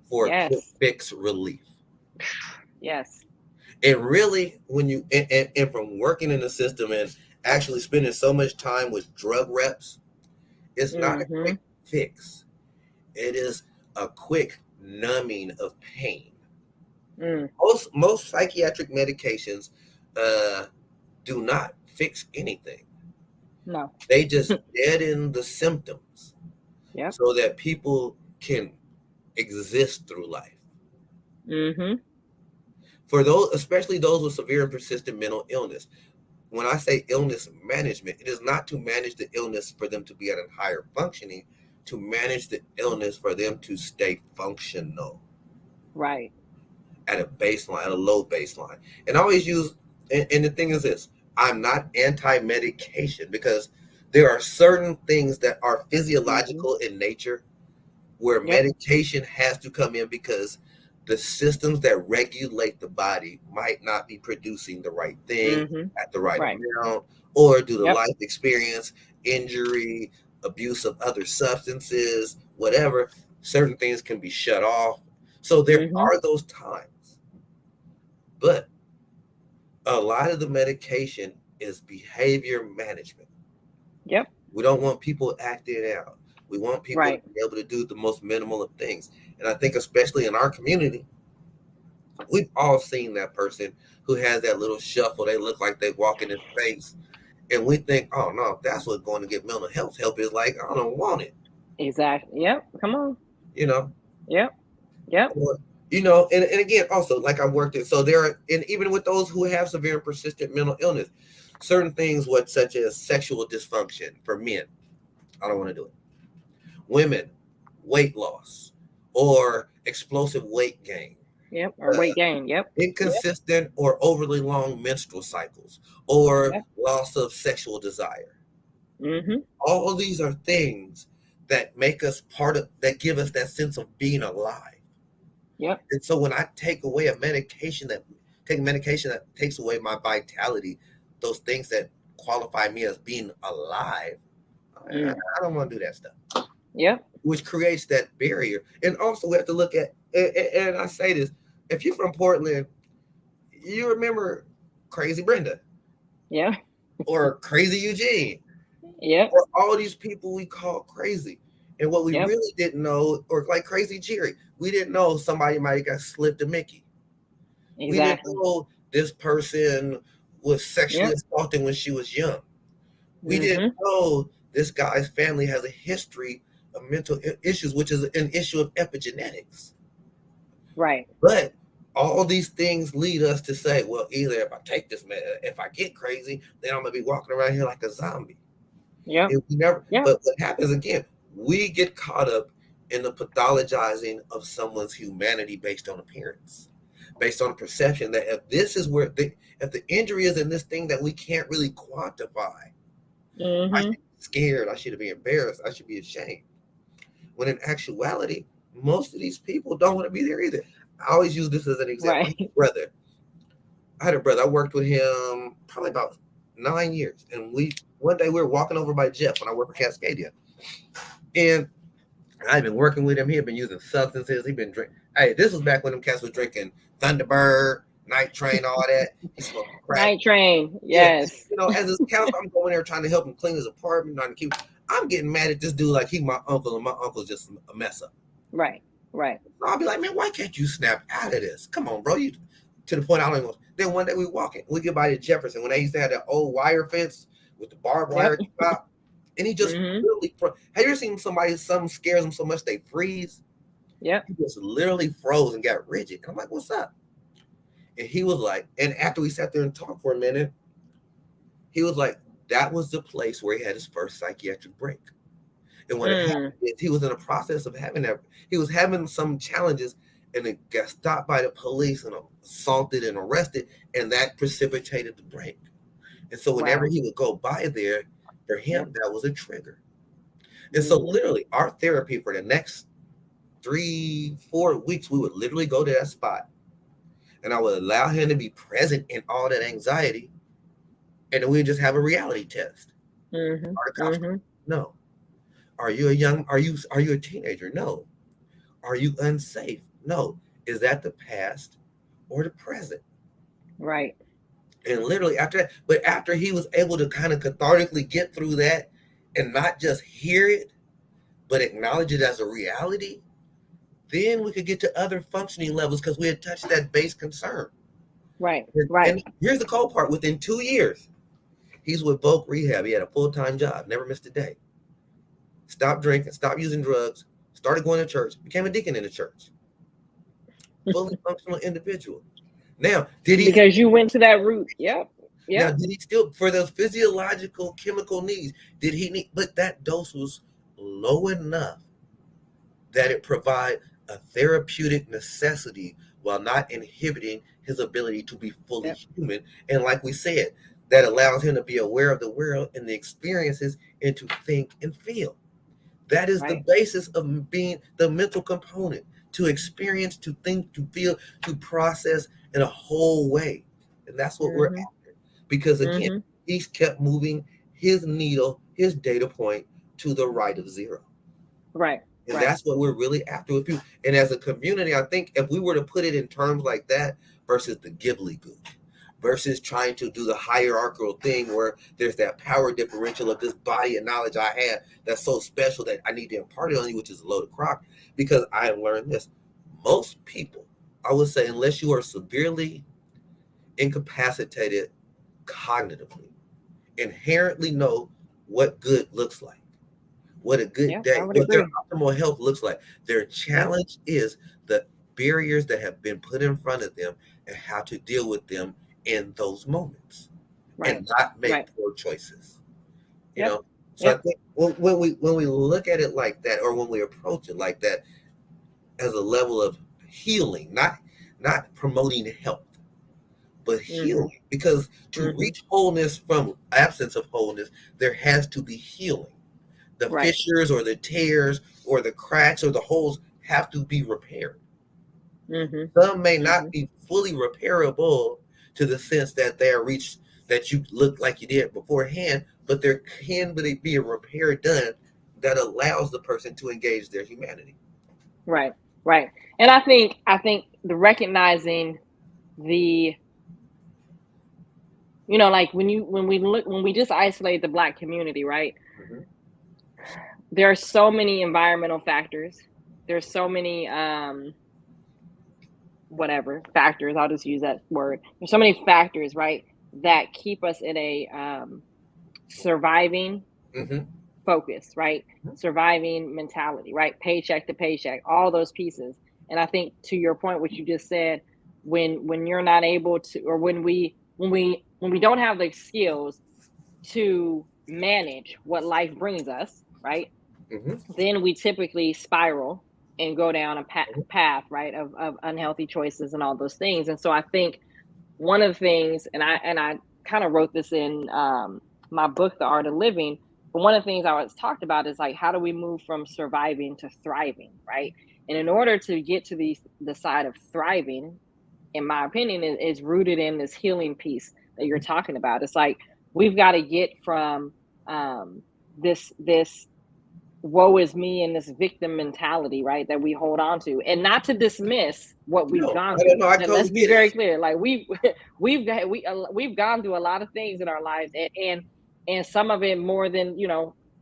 for quick Yes. fix relief. Yes. And really, when you and from working in the system and actually spending so much time with drug reps, it's not a Mm-hmm. quick fix. It is a quick numbing of pain. Mm. Most psychiatric medications uh, do not fix anything. No. They just deaden the symptoms Yep. so that people can exist through life. Mm-hmm. For those, especially those with severe and persistent mental illness, when I say illness management, it is not to manage the illness for them to be at a higher functioning, to manage the illness for them to stay functional Right. at a baseline, at a low baseline. And I always use, and the thing is this, I'm not anti-medication because there are certain things that are Mm-hmm. physiological in nature where Yep. medication has to come in because the systems that regulate the body might not be producing the right thing Mm-hmm. at the right Right. amount, or due to Yep. life experience, injury, abuse of other substances, whatever, certain things can be shut off. So there Mm-hmm. are those times. But a lot of the medication is behavior management. Yep. We don't want people acting out. We want people to Right. be able to do the most minimal of things. And I think, especially in our community, we've all seen that person who has that little shuffle. They look like they walking in space. And we think, oh, no, that's what's going to get mental health help is like, I don't want it, Exactly. Yep. Come on. you know? Yep. Yep. Or, and again, also, like I worked in, so there are, and even with those who have severe and persistent mental illness, certain things, such as sexual dysfunction for men, I don't want to do it. Women, weight loss or explosive weight gain, Yep. Or uh, weight gain. Yep. inconsistent or overly long menstrual cycles, or Yep. loss of sexual desire. Mm-hmm. All of these are things that make us part of, that give us that sense of being alive. Yep. And so when I take medication that takes away my vitality, those things that qualify me as being alive, Mm. I don't want to do that stuff, Yep. which creates that barrier. And also we have to look at, and I say this, if you're from Portland, you remember Crazy Brenda Yep. or Crazy Eugene Yep. or all these people we call crazy. And what we Yep. really didn't know, or like Crazy Jerry, we didn't know somebody might have got slipped a Mickey. We didn't Exactly. know this person was sexually Yep. assaulted when she was young. We didn't Mm-hmm. know this guy's family has a history of mental issues, which is an issue of epigenetics. Right. But all these things lead us to say, well, either if I take this, if I get crazy, then I'm gonna be walking around here like a zombie. Yep. And we never. Yep. But what happens again? We get caught up in the pathologizing of someone's humanity based on appearance, based on the perception that if this is where if the injury is in this thing that we can't really quantify, I should Mm-hmm. be scared. I should be embarrassed. I should be ashamed. When in actuality, most of these people don't want to be there either. I always use this as an example. Right. I had a brother. I worked with him probably about 9 years, and one day we were walking over by Jeff when I worked for Cascadia, and I've been working with him. He had been using substances. He'd been drinking. Hey, this was back when them cats was drinking Thunderbird, Night Train, all that. He smoked crack. Night Train. Yeah, Yes. as his counselor, I'm going there trying to help him clean his apartment, trying to keep. I'm getting mad at this dude like he's my uncle, and my uncle's just a mess up. Right. Right. So I'll be like, man, why can't you snap out of this? Come on, bro. You to the point I don't even. Then one day we walking, we get by the Jefferson when they used to have that old wire fence with the barbed wire Yep. top, and he just Mm-hmm. literally. Have you ever seen something scares them so much they freeze? Yep. He just literally froze and got rigid. And I'm like, what's up? And he was like, and after we sat there and talked for a minute, he was like, that was the place where he had his first psychiatric break. And when it happened, he was in a process of having that. He was having some challenges and it got stopped by the police and assaulted and arrested. And that precipitated the break. And so whenever Wow. he would go by there, for him, that was a trigger. And so literally our therapy for the next 3-4 weeks, we would literally go to that spot and I would allow him to be present in all that anxiety. And then we'd just have a reality test. Mm-hmm. Are the cops? Mm-hmm. No. Are you a teenager? No. Are you unsafe? No. Is that the past or the present? Right. And literally after that, but after he was able to kind of cathartically get through that and not just hear it, but acknowledge it as a reality, then we could get to other functioning levels because we had touched that base concern. Right. And Right. here's the cold part. Within 2 years, he's with Voc Rehab. He had a full-time job, never missed a day. Stopped drinking, stopped using drugs, started going to church, became a deacon in the church. Fully functional individual. Now, did he? Because you went to that route. Yep. Now, Yep. did he still, for those physiological chemical needs, did he need? But that dose was low enough that it provide a therapeutic necessity while not inhibiting his ability to be fully Yep. human. And like we said, that allows him to be aware of the world and the experiences and to think and feel. That is the Right. basis of being the mental component, to experience, to think, to feel, to process in a whole way. And that's what we're Mm-hmm. after. Because again, Mm-hmm. he's kept moving his needle, his data point to the right of zero. Right. And Right. that's what we're really after with people. And as a community, I think if we were to put it in terms like that versus the Ghibli Gook, versus trying to do the hierarchical thing where there's that power differential of this body of knowledge I have that's so special that I need to impart it on you, which is a load of crock. Because I have learned this. Most people, I would say, unless you are severely incapacitated cognitively, inherently know what good looks like, what a good Yeah, day, I would what their agree. optimal health looks like. Their Yep. challenge is the barriers that have been put in front of them and how to deal with them in those moments Right. and not make Right. poor choices. You Yep. know, so I Yep. think when we look at it like that, or when we approach it like that, as a level of healing, not promoting health, but Mm-hmm. healing. Because to Mm-hmm. reach wholeness from absence of wholeness, there has to be healing. The Right. fissures or the tears or the cracks or the holes have to be repaired. Mm-hmm. Some may not Mm-hmm. be fully repairable to the sense that they are reached that you look like you did beforehand, but there can be a repair done that allows the person to engage their humanity. Right. Right. And I think the recognizing the, like when we just isolate the Black community, right? Mhm. there are so many environmental factors. There's so many whatever factors, I'll just use that word. There's so many factors, right, that keep us in a surviving Mm-hmm. focus, right? Surviving mentality, right? Paycheck to paycheck, all those pieces. And I think to your point, what you just said, when you're not able to, or when we don't have the skills to manage what life brings us, right? Mm-hmm. Then we typically spiral and go down a path, right, of unhealthy choices and all those things. And so I think one of the things, and I kind of wrote this in my book, The Art of Living. But one of the things I was talked about is like, how do we move from surviving to thriving, right? And in order to get to the side of thriving, in my opinion, is rooted in this healing piece that you're talking about. It's like we've got to get from this woe is me and this victim mentality, right, that we hold on to, and not to dismiss what we've No, gone I don't through. know. I Let's totally be get it. very clear. Like we've gone through a lot of things in our lives, and some of it more than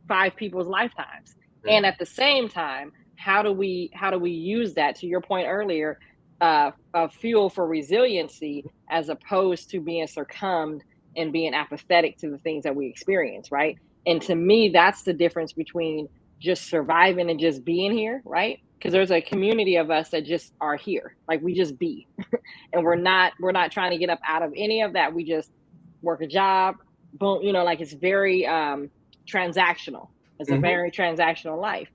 five people's lifetimes. And Mm. at the same time, how do we use that, to your point earlier, fuel for resiliency, as opposed to being succumbed and being apathetic to the things that we experience, right? And to me, that's the difference between just surviving and just being here, right? Because there's a community of us that just are here, like we just be, and we're not trying to get up out of any of that. We just work a job, boom, like it's very transactional. It's a Mhm. very transactional life.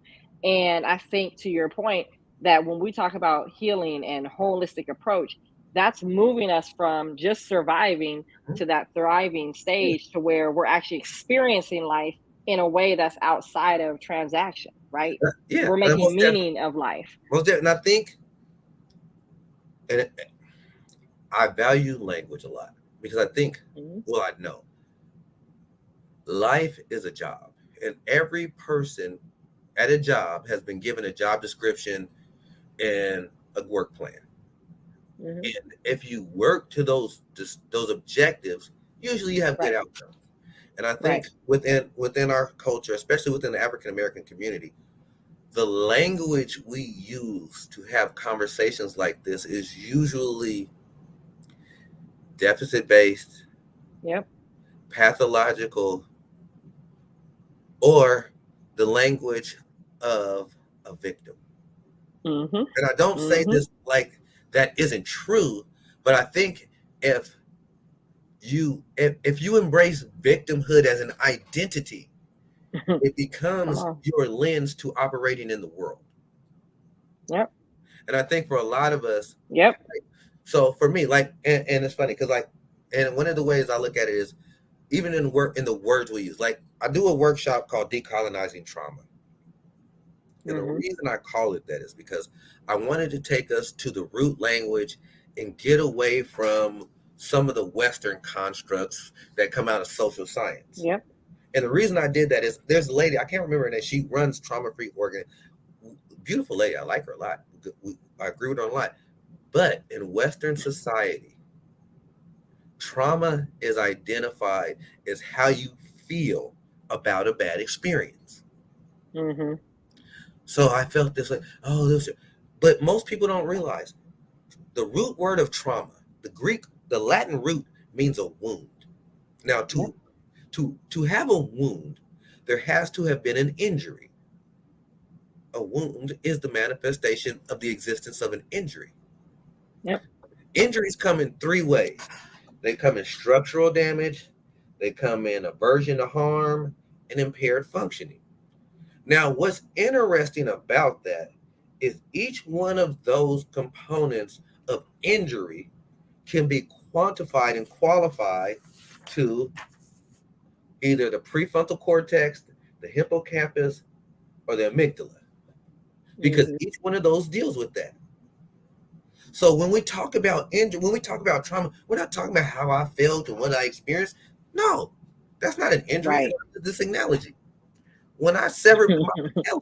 And I think, to your point, that when we talk about healing and holistic approach, that's moving us from just surviving Mhm. to that thriving Yeah, stage, to where we're actually experiencing life in a way that's outside of transaction, right? yeah, We're making meaning of life. most definitely. And I think, and I value language a lot because I think, Mhm. well, I know life is a job, and every person at a job has been given a job description and a work plan. Mhm. And if you work to those objectives, usually you have good Right. outcomes. And I Right. think within our culture, especially within the African American community, the language we use to have conversations like this is usually deficit based, Yep. pathological, or the language of a victim. Mhm. And I don't say Mhm. this like that isn't true, but I think if if you embrace victimhood as an identity, it Come becomes on. your lens to operating in the world. Yep. And I think for a lot of us, Yep. so for me, like, and it's funny because like, and one of the ways I look at it is even in the words we use. Like I do a workshop called Decolonizing Trauma. And the Mhm. reason I call it that is because I wanted to take us to the root language and get away from some of the Western constructs that come out of social science. Yep. And the reason I did that is there's a lady, I can't remember her name, she runs Trauma Free Organ. Beautiful lady. I like her a lot. I agree with her a lot. But in Western society, trauma is identified as how you feel about a bad experience. Mhm. So I felt this like, oh, this, but most people don't realize the root word of trauma, the Latin root means a wound. Now, Yep. to have a wound, there has to have been an injury. A wound is the manifestation of the existence of an injury. Yep. Injuries come in three ways. They come in structural damage, they come in aversion to harm, and impaired functioning. Now, what's interesting about that is each one of those components of injury can be quantified and qualified to either the prefrontal cortex, the hippocampus, or the amygdala, because Mhm. each one of those deals with that. So when we talk about injury, when we talk about trauma, we're not talking about how I felt and what I experienced. No, that's not an injury. Right. This analogy. When I severed my patella,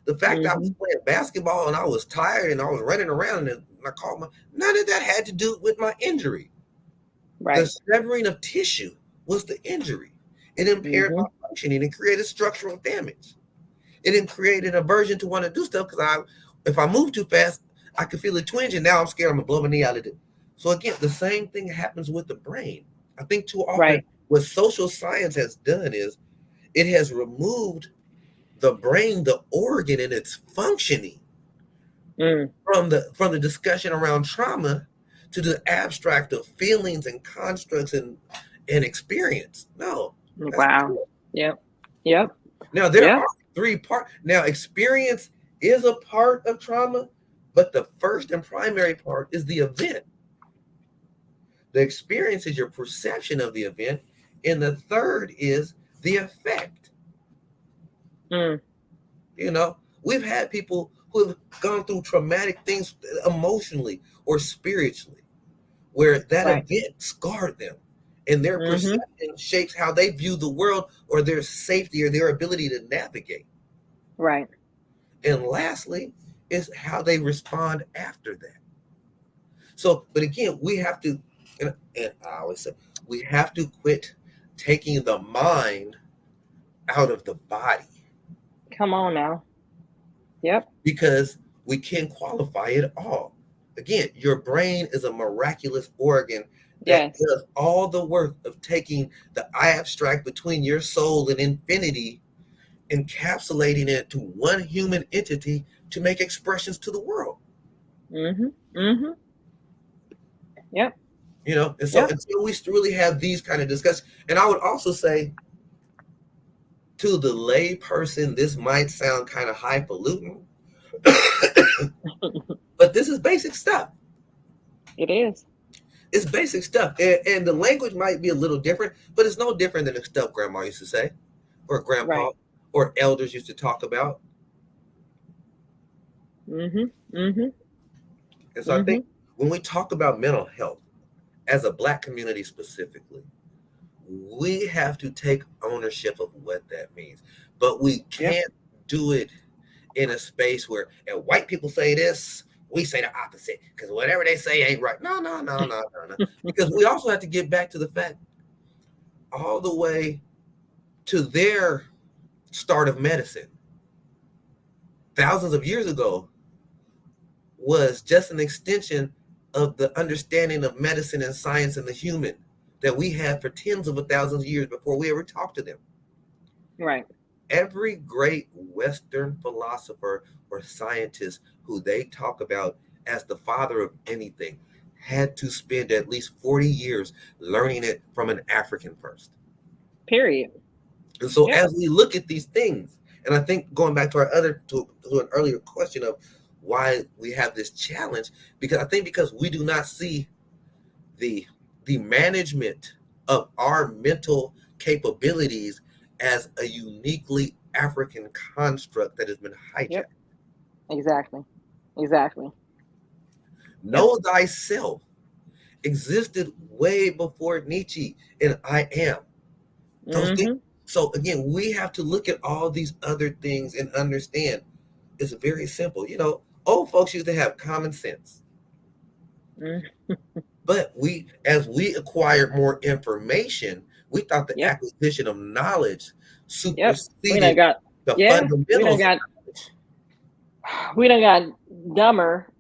the fact I was Mhm. playing basketball and I was tired and I was running around and I caught none of that had to do with my injury. The Right. severing of tissue was the injury. It impaired my Mhm. functioning and created structural damage. It then created a aversion to want to do stuff because if I move too fast, I can feel a twinge, and now I'm scared I'm gonna blow my knee out of it. So again, the same thing happens with the brain. I think too often Right. what social science has done is it has removed the brain, the organ, and its functioning Mm. from the discussion around trauma to the abstract of feelings and constructs and experience. No, that's not Wow. it. Yep. Yep. Now there Yep. are three parts. Now experience is a part of trauma, but the first and primary part is the event. The experience is your perception of the event, and the third is the effect. Mm. You know, we've had people who have gone through traumatic things emotionally or spiritually, where that Right. event scarred them, and their Mm-hmm. perception shapes how they view the world or their safety or their ability to navigate. Right. And lastly, is how they respond after that. So, but again, we have to, and I always say, we have to quit taking the mind out of the body Come on now. Yep. because we can qualify it all. Again, your brain is a miraculous organ that Yes. does all the work of taking the abstract between your soul and infinity, encapsulating it to one human entity to make expressions to the world. Mm-hmm. Mm-hmm. Yep. And so Yep. until we really have these kind of discussions, and I would also say to the lay person, this might sound kind of highfalutin, but this is basic stuff. It is. It's basic stuff, and the language might be a little different, but it's no different than the stuff grandma used to say, or grandpa, Right. or elders used to talk about. Mm-hmm. Mm-hmm. And so I Mm-hmm. think when we talk about mental health as a Black community specifically, we have to take ownership of what that means. But we Yep. can't do it in a space where and white people say this, we say the opposite because whatever they say ain't right. No, no, no, no, no, no. Because we also have to get back to the fact all the way to their start of medicine thousands of years ago was just an extension of the understanding of medicine and science and the human that we had for tens of thousands of years before we ever talked to them. Right. Every great Western philosopher or scientist who they talk about as the father of anything had to spend at least 40 years learning it from an African first. Period. And so Yep. as we look at these things, and I think going back to to an earlier question of why we have this challenge, because we do not see the the management of our mental capabilities as a uniquely African construct that has been hijacked. Yep. Exactly. Exactly. Yep. Know thyself existed way before Nietzsche and I am. Those things. Mm-hmm. So again, we have to look at all these other things and understand it's very simple. Old folks used to have common sense. Mm. But as we acquired more information, we thought the Yep. acquisition of knowledge Yep. We done superseded got. the Yeah. We done fundamentals of got. knowledge. We done got dumber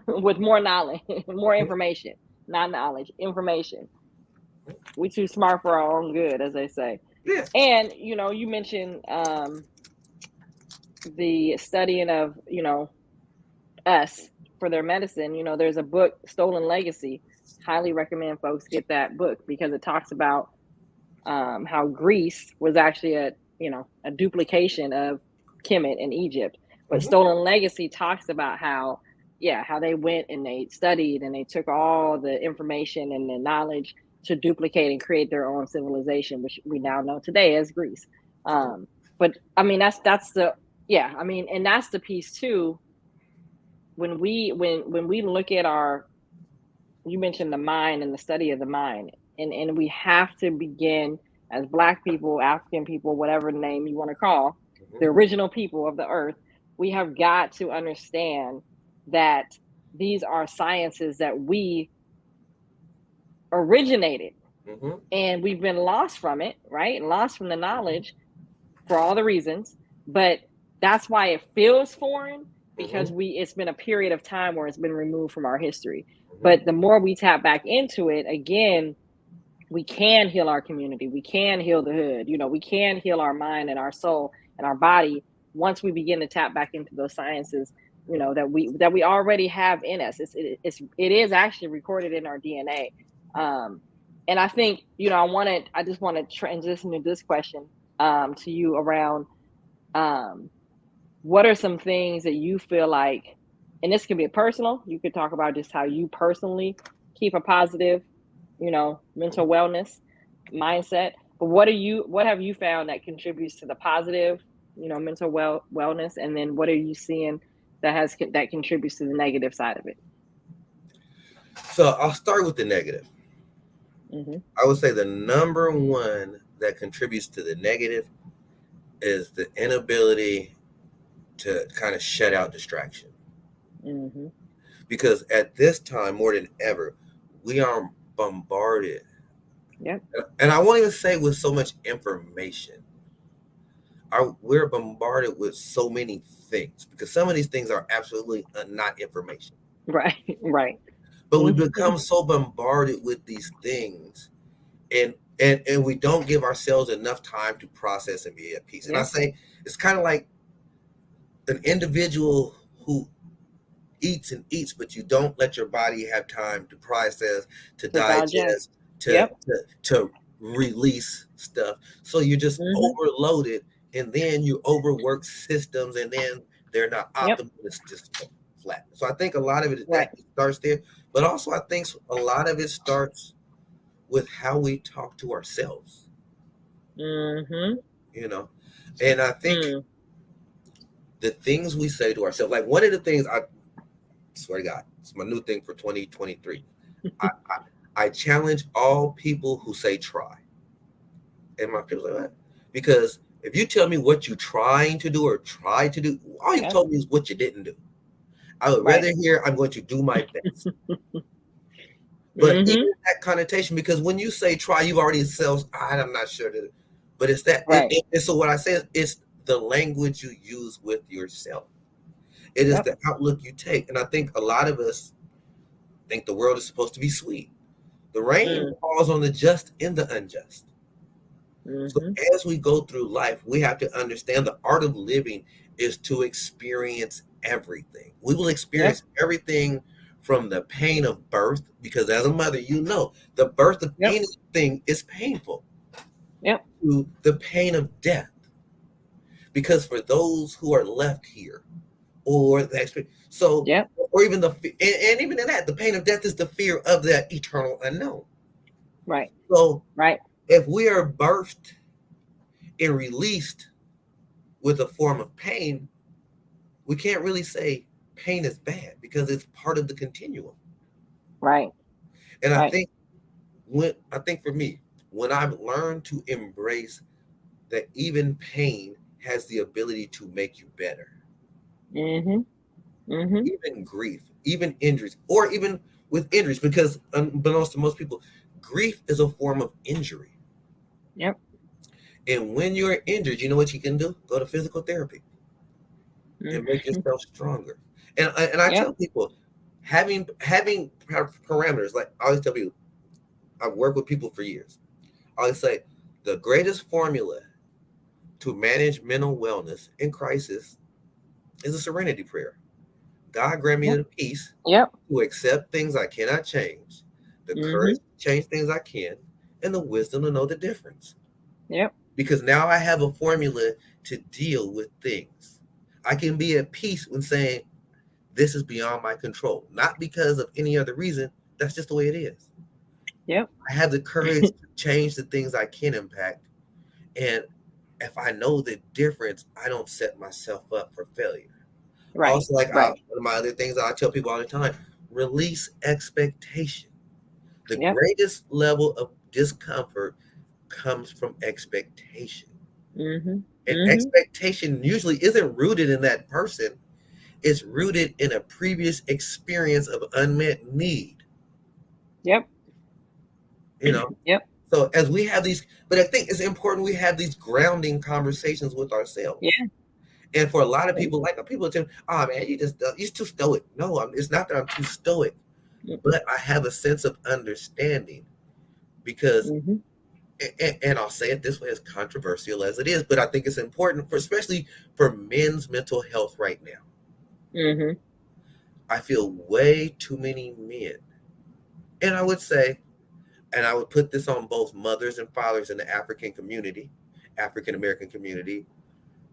with more knowledge, more information, not knowledge, information. We too smart for our own good, as they say. Yeah. And you mentioned the studying of us for their medicine. There's a book, Stolen Legacy. Highly recommend folks get that book because it talks about how Greece was actually a duplication of Kemet in Egypt. But Mhm. Stolen Legacy talks about how they went and they studied and they took all the information and the knowledge to duplicate and create their own civilization, which we now know today as Greece. But I mean, that's the yeah. I mean, and that's the piece too. When we look at you mentioned the mind and the study of the mind, and we have to begin as Black people, African people, whatever name you want to call the Mhm. original people of the earth. We have got to understand that these are sciences that we originated, Mhm. and we've been lost from it, right? Lost from the Mhm. knowledge for all the reasons. But that's why it feels foreign, because Hmm. it's been a period of time where it's been removed from our history. Hmm. But the more we tap back into it again, we can heal our community. We can heal the hood. We can heal our mind and our soul and our body once we begin to tap back into those sciences. That we already have in us. It is actually recorded in our DNA. And I think I just want to transition to this question to you around um, what are some things that you feel like, and this can be personal. You could talk about just how you personally keep a positive mental wellness mindset. But what have you found that contributes to the positive, mental wellness, and then what are you seeing that contributes to the negative side of it? So I'll start with the negative. Mhm. I would say the number one that contributes to the negative is the inability to kind of shut out distraction. Mhm. Because at this time, more than ever, we are bombarded. Yep. And I won't even say with so much information. We're bombarded with so many things because some of these things are absolutely not information. Right. Right. But we Mhm. become so bombarded with these things, and we don't give ourselves enough time to process and be at peace. And I Yep. say it's kind of like an individual who eats and eats, but you don't let your body have time to process, to To digest. digest, to Yep. to, to release stuff. So you're just Mhm. overloaded, and then you overwork systems, and then they're not Yep. optimal. It's just flat. So I think a lot of it Right. that starts there, but also I think a lot of it starts with how we talk to ourselves. Mhm. You know, and I think Mm. the things we say to ourselves, like one of the things I swear to God, it's my new thing for 2023. I, I challenge all people who say try. And my people are like, what? Because if you tell me what you're trying to do or try to do, all you've Yep. told me is what you didn't do. I would Right. rather hear I'm going to do my best. But even Mhm. that connotation, because when you say try, you've already said, I'm not sure that, but it's that. Right. And so what I say is the language you use with yourself. It is Yep. the outlook you take. And I think a lot of us think the world is supposed to be sweet. The rain Mm. falls on the just and the unjust. So Mhm. as we go through life, we have to understand the art of living is to experience everything. We will Yep. experience everything from the pain of birth, because as a mother, the birth of Yep. anything is painful, Yep. to the pain of death. Because for those who are left here, or the experience, so, Yep. or even and even in that, the pain of death is the fear of that eternal unknown. Right. So Right. if we are birthed and released with a form of pain, we can't really say pain is bad because it's part of the continuum. Right. And Right. I think for me, when I've learned to embrace that even pain has the ability to make you better, Mhm. Mhm. even grief, even injuries, or even with injuries, because unbeknownst to most people, grief is a form of injury. Yep. And when you're injured, you know what you can do? Go to physical therapy and make Mhm. yourself stronger. And I Yep. tell people, having parameters, like I always tell people, I've worked with people for years. I always say the greatest formula to manage mental wellness in crisis is a serenity prayer. God grant me Yep. the peace Yep. to accept things I cannot change, the courage Mhm. to change things I can, and the wisdom to know the difference. Yep. Because now I have a formula to deal with things. I can be at peace when saying, this is beyond my control, not because of any other reason. That's just the way it is. Yep. I have the courage to change the things I can impact. And if I know the difference, I don't set myself up for failure. Right. Also, Right. one of my other things that I tell people all the time, release expectation. The Yep. greatest level of discomfort comes from expectation. Mhm. And Mhm. expectation usually isn't rooted in that person, it's rooted in a previous experience of unmet need. Yep. You know, Yep. so as we have these, but I think it's important we have these grounding conversations with ourselves. Yeah. And for a lot of people, like people tell me, "Oh man, you're too stoic." No, it's not that I'm too stoic, but I have a sense of understanding because, Mm-hmm. and I'll say it this way, as controversial as it is, but I think it's important for, especially for men's mental health right now. Mm-hmm. I feel way too many men, and I would say, and I would put this on both mothers and fathers in the African American community,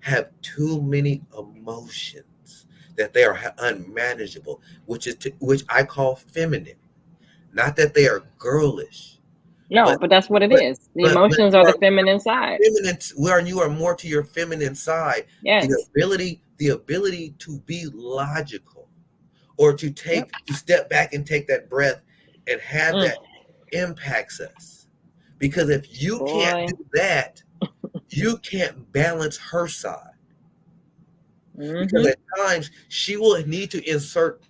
have too many emotions, that they are unmanageable, which I call feminine. Not that they are girlish, No, but but that's what it but is. The but emotions you are are the feminine side. feminine, where you are more to your feminine side. The Yes. ability to be logical, or Yep. to step back and take that breath and have Mm. that, impacts us. Because if you can't Boy. do that, you can't balance her side. Because Mm-hmm. at times she will need to insert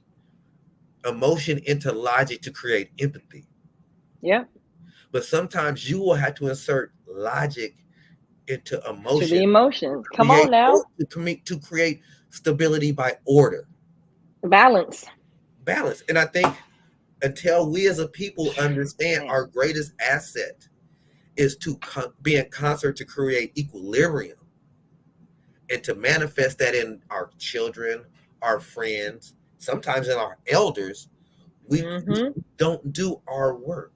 emotion into logic to create empathy. Yep. But sometimes you will have to insert logic into To the emotion emotions. to Come on create now. to create stability by order, Balance. balance. And I think until we as a people understand Man. our greatest asset is to be in concert to create equilibrium, and to manifest that in our children, our friends, sometimes in our elders, we Mm-hmm. don't do our work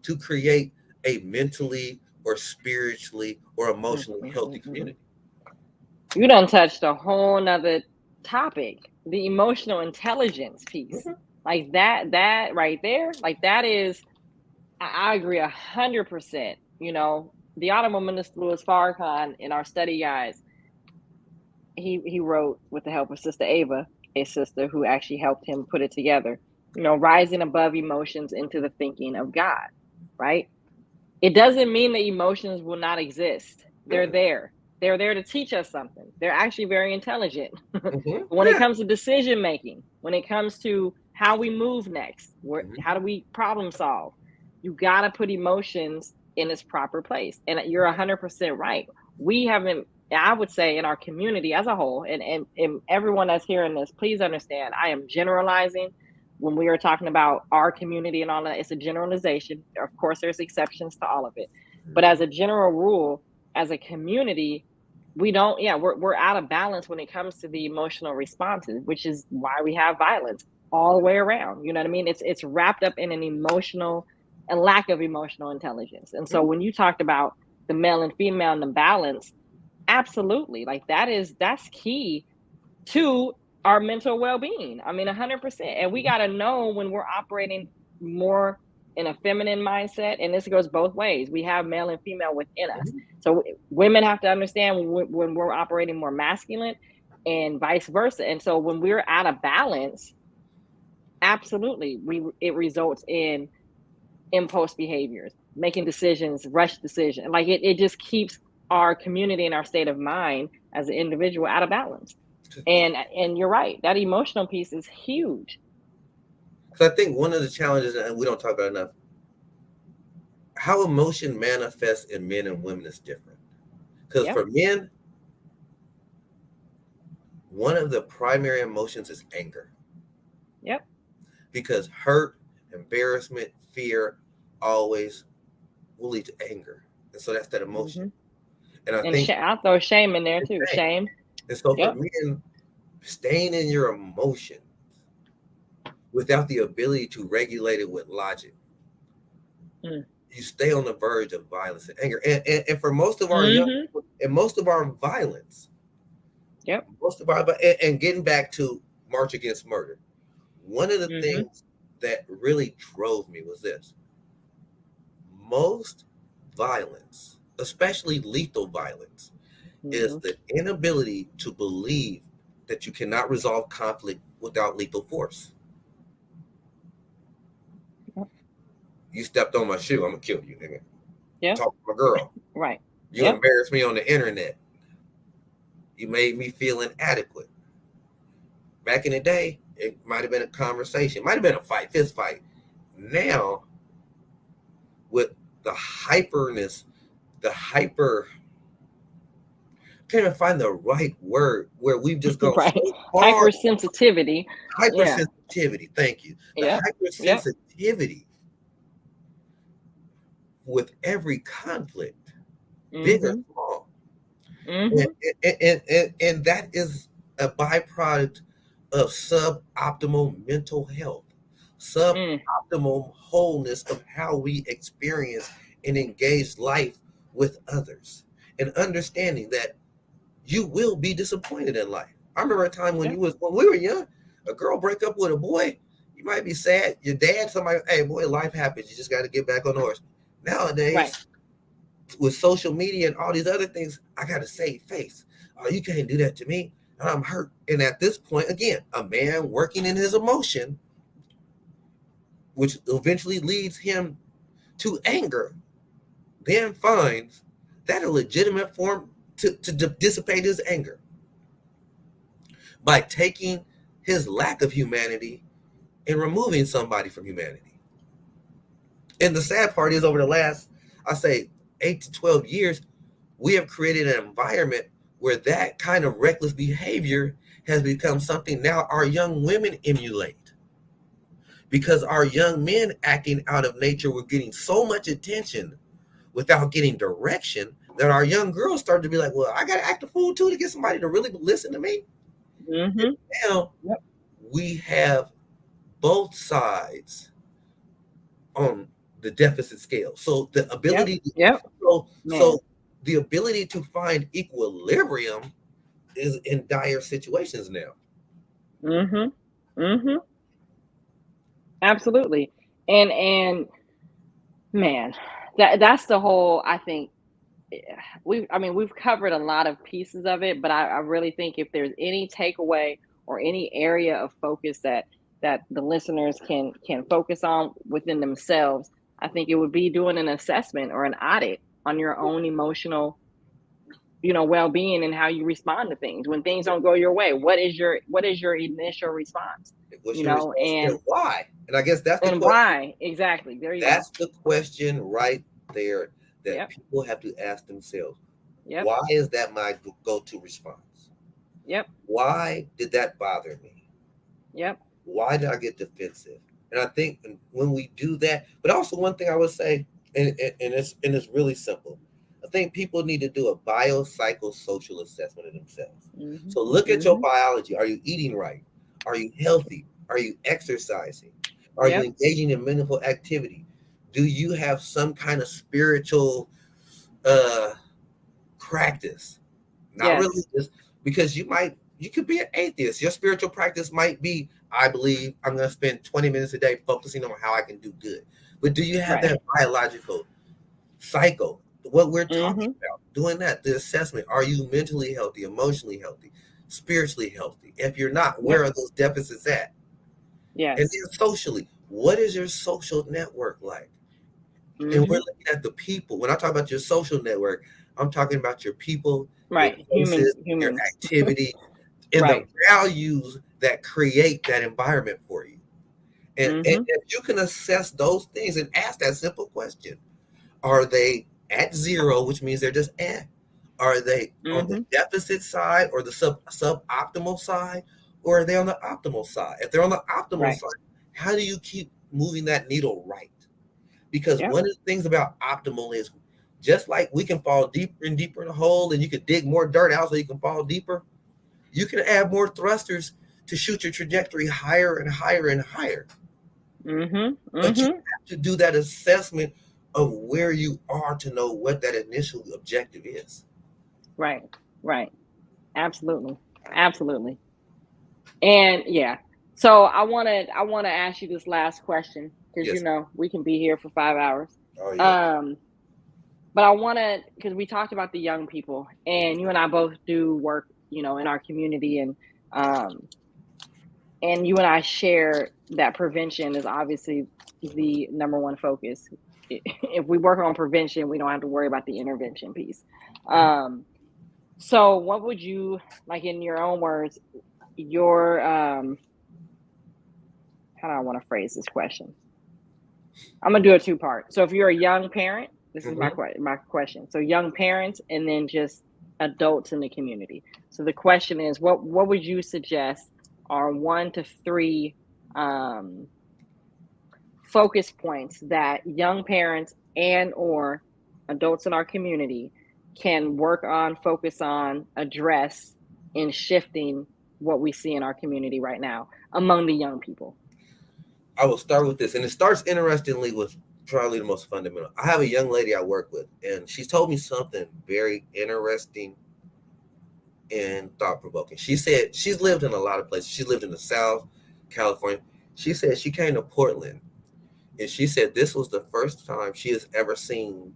to create a mentally or spiritually or emotionally healthy Mm-hmm. community. You done touched a whole nother topic, the emotional intelligence piece. Mhm. Like that right there, like that is, I agree 100%. You know, the Honorable Minister Louis Farrakhan in our study guides, he wrote with the help of Sister Ava, a sister who actually helped him put it together. You know, rising above emotions into the thinking of God, right? It doesn't mean that emotions will not exist. They're Mhm. there. They're there to teach us something. They're actually very intelligent. Mhm. When it Yeah. comes to decision making, when it comes to how we move next, Mhm. how do we problem solve, you got to put emotions in its proper place. And you're 100% right. We haven't, I would say, in our community as a whole, and everyone that's hearing this, please understand, I am generalizing. When we are talking about our community and all that, it's a generalization. Of course, there's exceptions to all of it. But as Mhm. a general rule, as a community, we don't, yeah, we're out of balance when it comes to the emotional responses, which is why we have violence all the way around. You know what I mean? It's wrapped up in an emotional, a lack of emotional intelligence. And so Mhm. when you talked about the male and female and the balance, absolutely, like that's key to our mental well-being. I mean, 100%. And we got to know when we're operating more in a feminine mindset, and this goes both ways. We have male and female within us. Mhm. So women have to understand when we're operating more masculine, and vice versa. And so when we're out of balance, absolutely, we it results in impulse behaviors, making decisions, rush decision. Like it just keeps our community and our state of mind as an individual out of balance. And you're right, that emotional piece is huge. So I think one of the challenges, and we don't talk about enough, how emotion manifests in men and women is different. Because Yep. for men, one of the primary emotions is anger, Yep. because hurt, embarrassment, fear always will lead to anger. And so that's that emotion. Hmm. And I And think I'll throw shame in there it's too. shame. Shame. And so for Yep. men, staying in your emotion without the ability to regulate it with logic, Mm. you stay on the verge of violence and anger. And for most of our young Hmm. people, and most of our violence, Yep. and getting back to March Against Murder, one of the Hmm. things that really drove me was this: most violence, especially lethal violence, is Hmm. the inability to believe that you cannot resolve conflict without lethal force. Yep. You stepped on my shoe, I'm gonna kill you, nigga. Yep. Talk to my girl. Right. You Yep. embarrassed me on the internet. You made me feel inadequate. Back in the day, it might have been a conversation, might have been a fight, fist fight. Now, with the hyperness, the hyper can't even find the right word where we've just gone Right. so far. Hypersensitivity. Yeah. Hypersensitivity. Thank you. The Yep. Yep. hypersensitivity with every conflict, big or Mhm. small. Mhm. And that is a byproduct of suboptimal mental health, Mm. suboptimal wholeness of how we experience and engage life with others, and understanding that you will be disappointed in life. I remember a time when Yep. when we were young, a girl break up with a boy, you might be sad. Your dad, somebody, hey boy, life happens. You just got to get back on the horse. Right. Nowadays, with social media and all these other things, I got to save face. Oh, you can't do that to me. I'm hurt. And at this point, again, a man working in his emotion, which eventually leads him to anger, then finds that a legitimate form to dissipate his anger by taking his lack of humanity and removing somebody from humanity. And the sad part is, over the last, I say, 8 to 12 years, we have created an environment where that kind of reckless behavior has become something now our young women emulate. Because our young men acting out of nature were getting so much attention without getting direction that our young girls started to be like, well, I got to act a fool too to get somebody to really listen to me. And Mhm. now Yep. we have both sides on the deficit scale. So the Yep. ability, Yep. so Man. the ability to find equilibrium is in dire situations now. Mhm. Mhm. Absolutely. And man, that's the whole, I think, I mean, we've covered a lot of pieces of it, but I really think if there's any takeaway or any area of focus that the listeners can focus on within themselves, I think it would be doing an assessment or an audit on your own emotional, well-being and how you respond to things when things don't go your way. What is your initial response? What's your response and why? And I guess that's the And question. why exactly. There you go. That's the question right there that Yep. people have to ask themselves. Yep. Why is that my go-to response? Yep. Why did that bother me? Yep. Why did I get defensive? And I think when we do that, but also one thing I would say, and it's really simple. I think people need to do a biopsychosocial assessment of themselves. Mhm. So look at your Mhm. biology. Are you eating right? Are you healthy? Are you exercising? Are you Yep. engaging in meaningful activity? Do you have some kind of spiritual uh, practice? Not Yes. religious, because you could be an atheist. Your spiritual practice might be, I believe I'm going to spend 20 minutes a day focusing on how I can do good. But do you have Right. that biological cycle? What we're talking Mhm. about, doing that, the assessment. Are you mentally healthy, emotionally healthy, spiritually healthy? If you're not, where Yep. are those deficits at? And Yes. then socially, what is your social network like? And we're Mhm. looking at the people. When I talk about your social network, I'm talking about your people, your Right. places, your Humans. activity, and the Right. values that create that environment for you. And Mhm. if you can assess those things and ask that simple question, are they at zero, which means they're just eh? Are they on the Mhm. deficit side or the suboptimal side, or are they on the optimal side? If they're on the optimal Right. side, how do you keep moving that needle right? Because Yep. one of the things about optimal is, just like we can fall deeper and deeper in the hole, and you can dig more dirt out so you can fall deeper, you can add more thrusters to shoot your trajectory higher and higher and higher. Mhm. But you Mhm. have to do that assessment of where you are to know what that initial objective is. Right. Right. Absolutely. Absolutely. And yeah. So I want to ask you this last question because Yes. we can be here for 5 hours. Oh yeah. Um, but I want to, because we talked about the young people, and you and I both do work, in our community, um, and you and I share that prevention is obviously the number one focus. If we work on prevention, we don't have to worry about the intervention piece. Um, so, what would you like, in your own words, your how do I want to phrase this question? I'm gonna do a two part. So, if you're a young parent, this is my Mm-hmm. my question. So, young parents, and then just adults in the community. So the question is, what would you suggest are 1 to 3 um, focus points that young parents and or adults in our community can work on, focus on, address in shifting what we see in our community right now among the young people? I will start with this, and it starts interestingly with probably the most fundamental. I have a young lady I work with, and she's told me something very interesting and thought provoking. She said she's lived in a lot of places. She lived in the South, California. She said she came to Portland, and she said this was the first time she has ever seen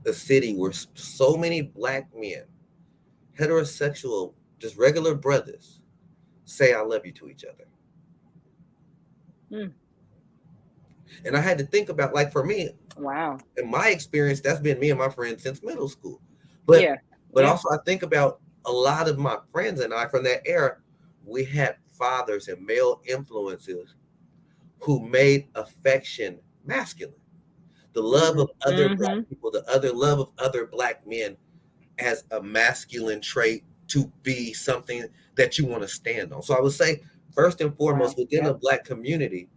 a city where so many black men, heterosexual, just regular brothers, say "I love you" to each other. Hmm. And I had to think about, like, for me, Wow. in my experience, that's been me and my friends since middle school. But Yeah. but Yeah. also I think about a lot of my friends and I from that era, we had fathers and male influences who made affection masculine. The love Mm-hmm. of other Mm-hmm. black people, the other love of other black men as a masculine trait to be something that you want to stand on. So I would say, first and Wow. foremost, within the Yep. black community,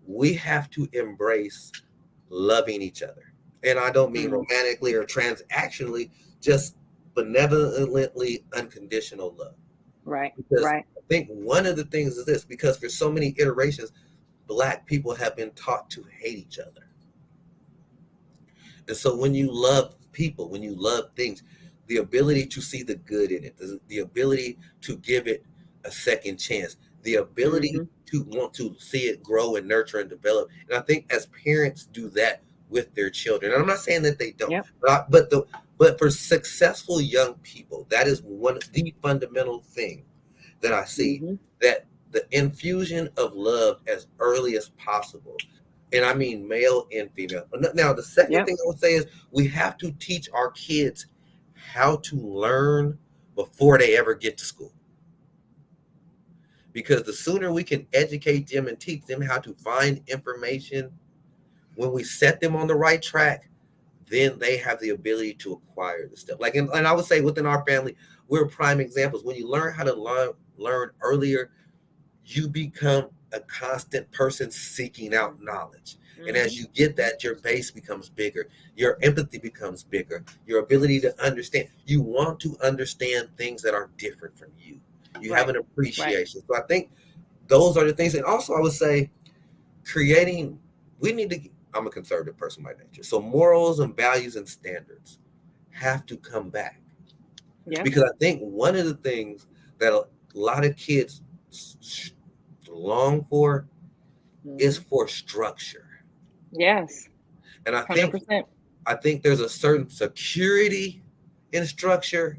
we have to embrace loving each other. And I don't mean Mm. romantically or transactionally, just benevolently unconditional love. Right. Because Right. I think one of the things is this, because for so many iterations, black people have been taught to hate each other. And so when you love people, when you love things, the ability to see the good in it, the ability to give it a second chance, the ability Mm-hmm. to want to see it grow and nurture and develop. And I think as parents do that with their children, and I'm not saying that they don't, Yep. but for successful young people, that is one of the fundamental thing that I see, Mm-hmm. that the infusion of love as early as possible. And I mean male and female. Now, the second Yep. thing I would say is we have to teach our kids how to learn before they ever get to school. Because the sooner we can educate them and teach them how to find information, when we set them on the right track, then they have the ability to acquire the stuff. Like, and I would say within our family, we're prime examples. When you learn how to learn earlier, you become a constant person seeking out knowledge. And Mm-hmm. as you get that, your base becomes bigger, your empathy becomes bigger, your ability to understand. You want to understand things that are different from you. You have Right. an Right. appreciation. So I think those are the things. And also, I would say creating, we need to, I'm a conservative person by nature. So morals and values and standards have to come back. Yeah. Because I think one of the things that a lot of kids long for is Mm-hmm. for structure. Yes. And I think 100%. I think there's a certain security in structure,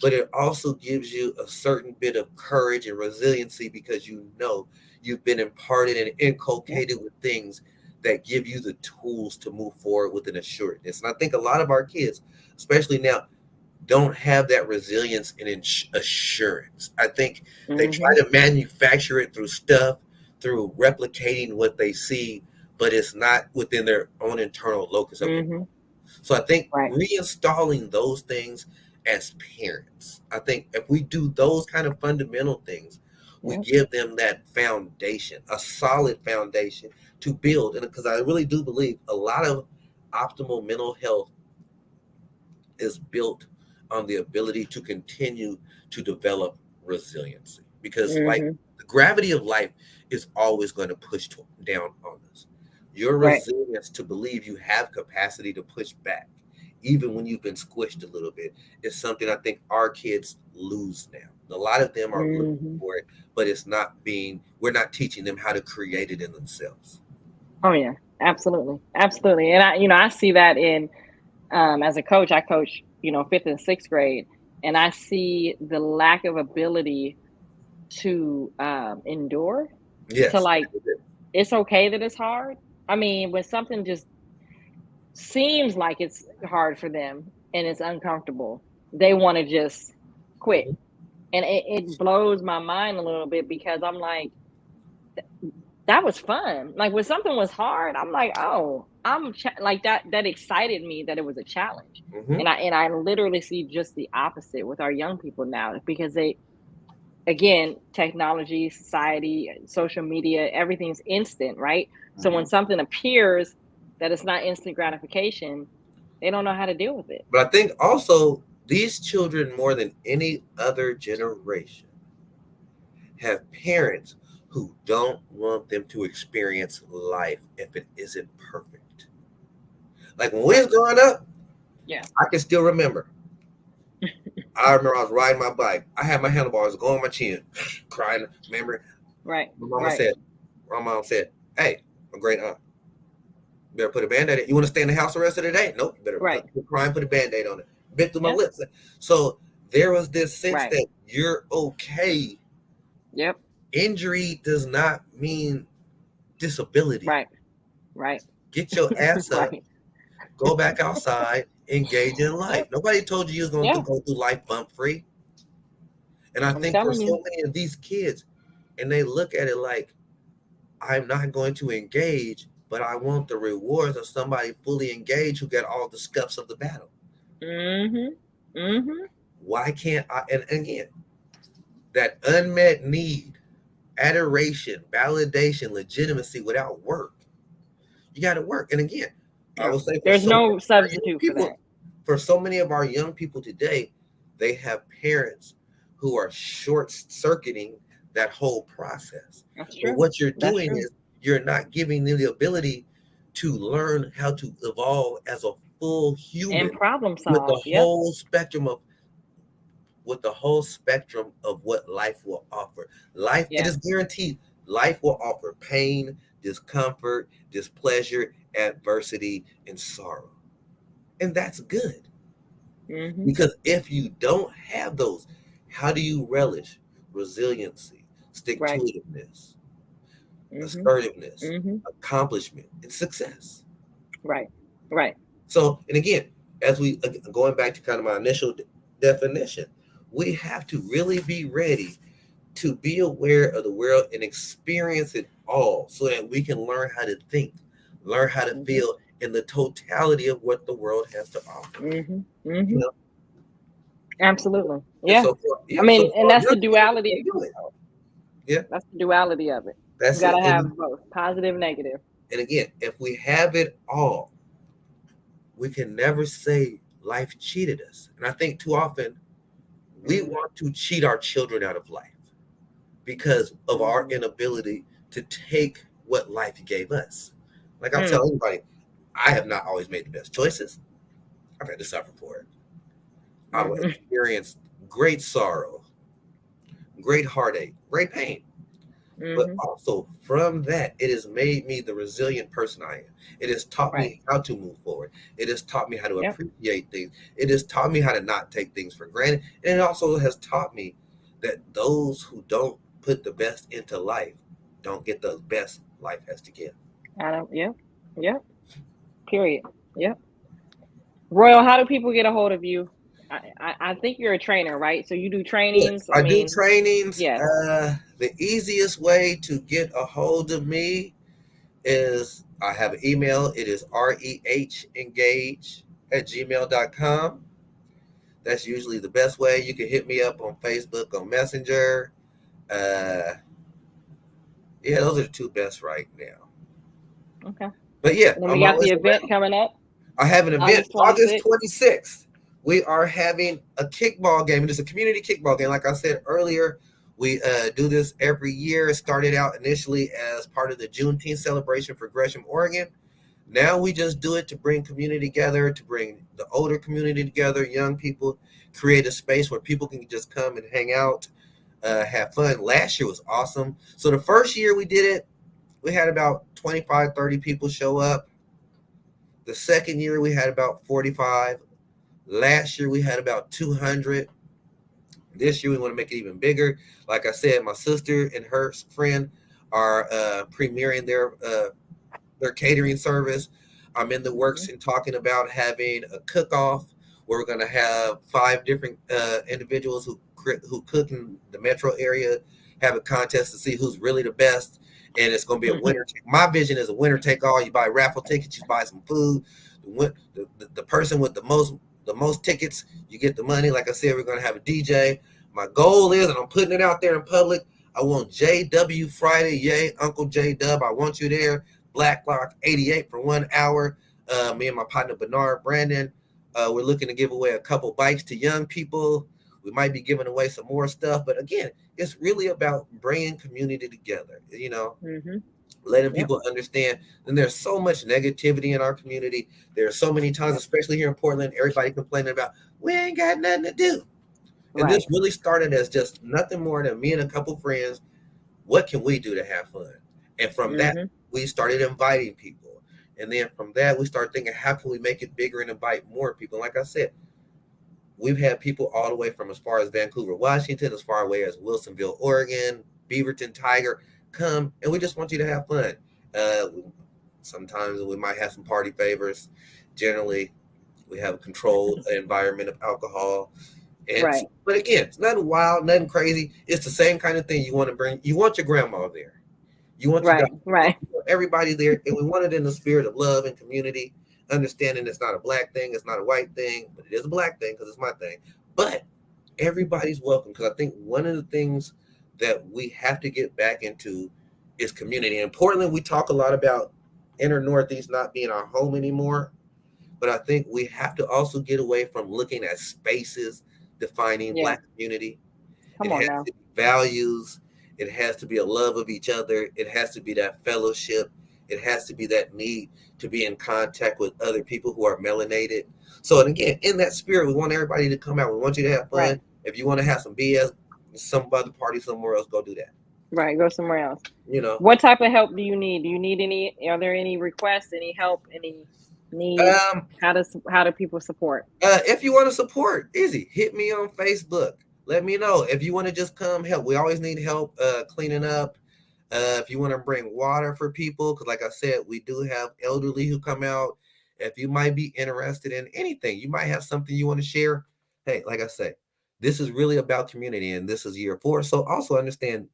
but it also gives you a certain bit of courage and resiliency because you know you've been imparted and Yep. inculcated with things that give you the tools to move forward with an assuredness. And I think a lot of our kids, especially now, don't have that resilience and assurance. I think they try Mm-hmm. to manufacture it through stuff, through replicating what they see, but it's not within their own internal locus of control. Mm-hmm. So I think Right. reinstalling those things as parents, I think if we do those kind of fundamental things, we Yep. give them that foundation, a solid foundation to build. And because I really do believe a lot of optimal mental health is built on the ability to continue to develop resiliency. Because, like, Mm-hmm. the gravity of life is always going to push down on us. Your Right. resilience to believe you have capacity to push back, even when you've been squished a little bit, is something I think our kids lose now. A lot of them are looking Mm-hmm. for it, but we're not teaching them how to create it in themselves. Oh yeah. Absolutely. Absolutely. And I see that in as a coach, I coach, fifth and sixth grade, and I see the lack of ability to endure, to Yes. like, it's okay that it's hard. I mean, when something just seems like it's hard for them and it's uncomfortable, they want to just quit. Mhm. And it blows my mind a little bit because I'm like, that was fun. Like when something was hard, I'm like, oh. like that. That excited me that it was a challenge, Hmm. and I literally see just the opposite with our young people now because they again technology, society, social media, everything's instant, right? So when Hmm. something appears that it's not instant gratification, they don't know how to deal with it. But I think also these children, more than any other generation, have parents who don't want them to experience life if it isn't perfect. Like when we was Right. growing up, Yeah. I can still remember. I remember I was riding my bike. I had my handlebars going on my chin, crying. Remember, Right. my mama Right. said, my mom said, "Hey, my great aunt, you better put a band-aid on it. You want to stay in the house the rest of the day? Nope, you better Right. quit crying, put a band-aid on it." Bit through my Yep. lips. So there was this sense Right. that you're okay. Yep. Injury does not mean disability. Right. Right. Get your ass up, Right. go back outside, engage in life. Yep. Nobody told you was going to Yeah. go through life bump free. And I I'm think for telling so you. many of these kids, and they look at it like, I'm not going to engage, but I want the rewards of somebody fully engaged who got all the scuffs of the battle. Mhm. Mhm. Why can't I? And again, that unmet need, adoration, validation, legitimacy without work. You got to work. And again, I Yeah. will say for There's so many no of our young substitute for that. people, for so many of our young people today, they have parents who are short circuiting that whole process. That's Well, true. what you're That's doing true. is you're not giving them the ability to learn how to evolve as a full And human problem with the solve. Yep. whole spectrum of what life will offer. Life, it Yeah. is guaranteed. Life will offer pain, discomfort, displeasure, adversity, and sorrow. And that's good. Mhm. Because if you don't have those, how do you relish resiliency, stick to Right. itiveness, Mhm. assertiveness, Mhm. accomplishment, and success? Right. Right. So, and again, as we going back to kind of my initial definition, we have to really be ready to be aware of the world and experience it all so that we can learn how to think, learn how to Mhm. feel in the totality of what the world has to offer. Mhm. You Mhm. know, Absolutely. and Yeah. I so mean, for and our that's the young people, duality they of do it, it. though. Yeah, That's the duality of it. You that's it. gotta have both positive, negative. And again, if we have it all, we can never say life cheated us. And I think too often we Mhm. want to cheat our children out of life because of our Mhm. inability to take what life gave us. Like I'll Mm. tell anybody, I have not always made the best choices. I've had to suffer for it. I've Mhm. experienced great sorrow, great heartache, great pain. But Mhm. also from that, it has made me the resilient person I am. It has taught Right. me how to move forward. It has taught me how to Yep. appreciate things. It has taught me how to not take things for granted. And it also has taught me that those who don't put the best into life don't get the best life has to give. I don't. Yep. Yep. Period. Yep. Royal, how do people get a hold of you? I think you're a trainer, right? So you do Yes, trainings. I I do mean, trainings. yes. The easiest way to get a hold of me is I have an email. It is rehengage@gmail.com. That's usually the best way. You can hit me up on Facebook, on Messenger. Uh, yeah, those are the two best right now. Okay. But yeah, And then we I'm got the always event around. coming up I have an event August August 26th. 26th. We are having a kickball game. It is a community kickball game. Like I said earlier, we do this every year. It started out initially as part of the Juneteenth celebration for Gresham, Oregon. Now we just do it to bring community together, to bring the older community together, young people, create a space where people can just come and hang out, have fun. Last year was awesome. So the first year we did it, we had about 25, 30 people show up. The second year we had about 45. Last year we had about 200. This year we want to make it even bigger. Like I said, my sister and her friend are premiering their catering service. I'm in the Hmm. works and talking about having a cook-off where we're going to have 5 different individuals who cook in the metro area, have a contest to see who's really the best, and it's going to be a winner. My vision is a winner take all. You buy raffle tickets, you buy some food. The person with the most tickets, you get the money. Like I said, we're going to have a DJ. My goal is, and I'm putting it out there in public, I want JW Friday. Yay, Uncle J Dub. I want you there. Black Lock 88 for 1 hour. Me and my partner Bernard Brandon, we're looking to give away a couple bikes to young people. We might be giving away some more stuff, but again, it's really about bringing community together. Letting people understand. And there's so much negativity in our community. There are so many times, especially here in Portland, everybody complaining about we ain't got nothing to do. And this really started as just nothing more than me and a couple friends. What can we do to have fun? And from that, we started inviting people. And then from that, we started thinking, how can we make it bigger and invite more people? Like I said, we've had people all the way from as far as Vancouver, Washington, as far away as Wilsonville, Oregon, Beaverton, Tiger, come, and we just want you to have fun. Sometimes we might have some party favors. Generally, we have a controlled environment of alcohol. And but again, it's nothing wild, nothing crazy. It's the same kind of thing you want to bring. You want your grandma there. You want everybody there. And we want it in the spirit of love and community, understanding it's not a black thing, it's not a white thing, but it is a black thing because it's my thing. But everybody's welcome, because I think one of the things that we have to get back into is community. In Portland, we talk a lot about inner Northeast not being our home anymore. But I think we have to also get away from looking at spaces defining Black community. It has to be values. It has to be a love of each other. It has to be that fellowship. It has to be that need to be in contact with other people who are melanated. So, and again, in that spirit, we want everybody to come out. We want you to have fun. If you want to have some BS, some other party somewhere else, go do that. Go somewhere else. What type of help do you need? Do you need any? Are there any requests? Any help? Any need? How do people support? If you want to support, easy. Hit me on Facebook. Let me know. If you want to just come help, we always need help cleaning up. If you want to bring water for people, because like I said, we do have elderly who come out. If you might be interested in anything, you might have something you want to share. Hey, like I say, this is really about community, and this is year 4. So also understand,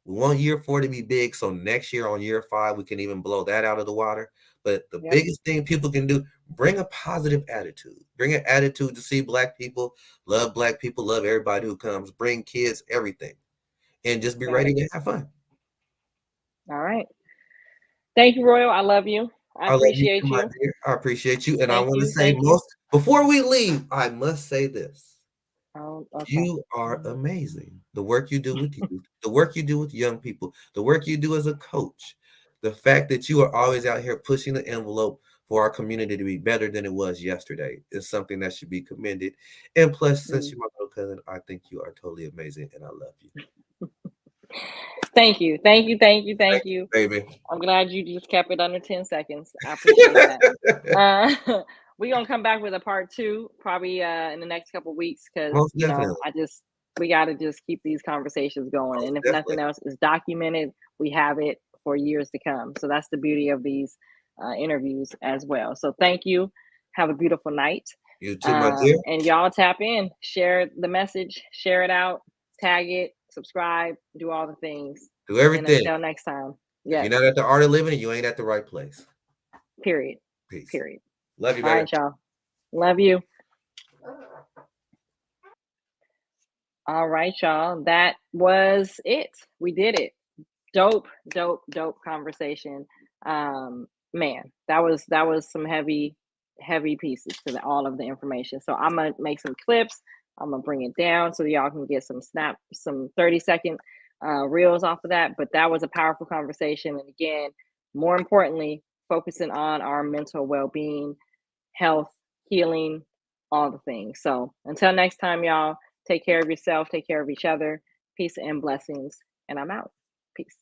we want year 4 to be big. So next year on year 5, we can even blow that out of the water. But the biggest thing people can do, bring a positive attitude. Bring an attitude to see Black people, love everybody who comes, bring kids, everything. And just be ready to have fun. All right. Thank you, Royal. I love you. I appreciate you. I appreciate you. And I want to say before we leave, I must say this. You are amazing. The work you do with youth, the work you do with young people, the work you do as a coach, the fact that you are always out here pushing the envelope for our community to be better than it was yesterday is something that should be commended. And plus, since you're my little cousin, I think you are totally amazing, and I love you. Thank you, baby. I'm glad you just kept it under 10 seconds. I appreciate that. We're gonna come back with a part 2 probably in the next couple of weeks, because we got to just keep these conversations going. And if nothing else is documented, we have it for years to come. So that's the beauty of these interviews as well. So thank you. Have a beautiful night. You too, my dear. And y'all tap in, share the message, share it out, tag it, subscribe, do all the things. Do everything. And until next time. If you're not at the Art of Living, you ain't at the right place. Period. Peace. Period. Love you, baby. All right, y'all. Love you. All right, y'all. That was it. We did it. Dope conversation. Man, that was some heavy pieces to all of the information. So I'm gonna make some clips. I'm gonna bring it down so y'all can get some 30-second reels off of that. But that was a powerful conversation. And again, more importantly, focusing on our mental well-being, health, healing, all the things. So until next time, y'all, take care of yourself, take care of each other. Peace and blessings. And I'm out. Peace.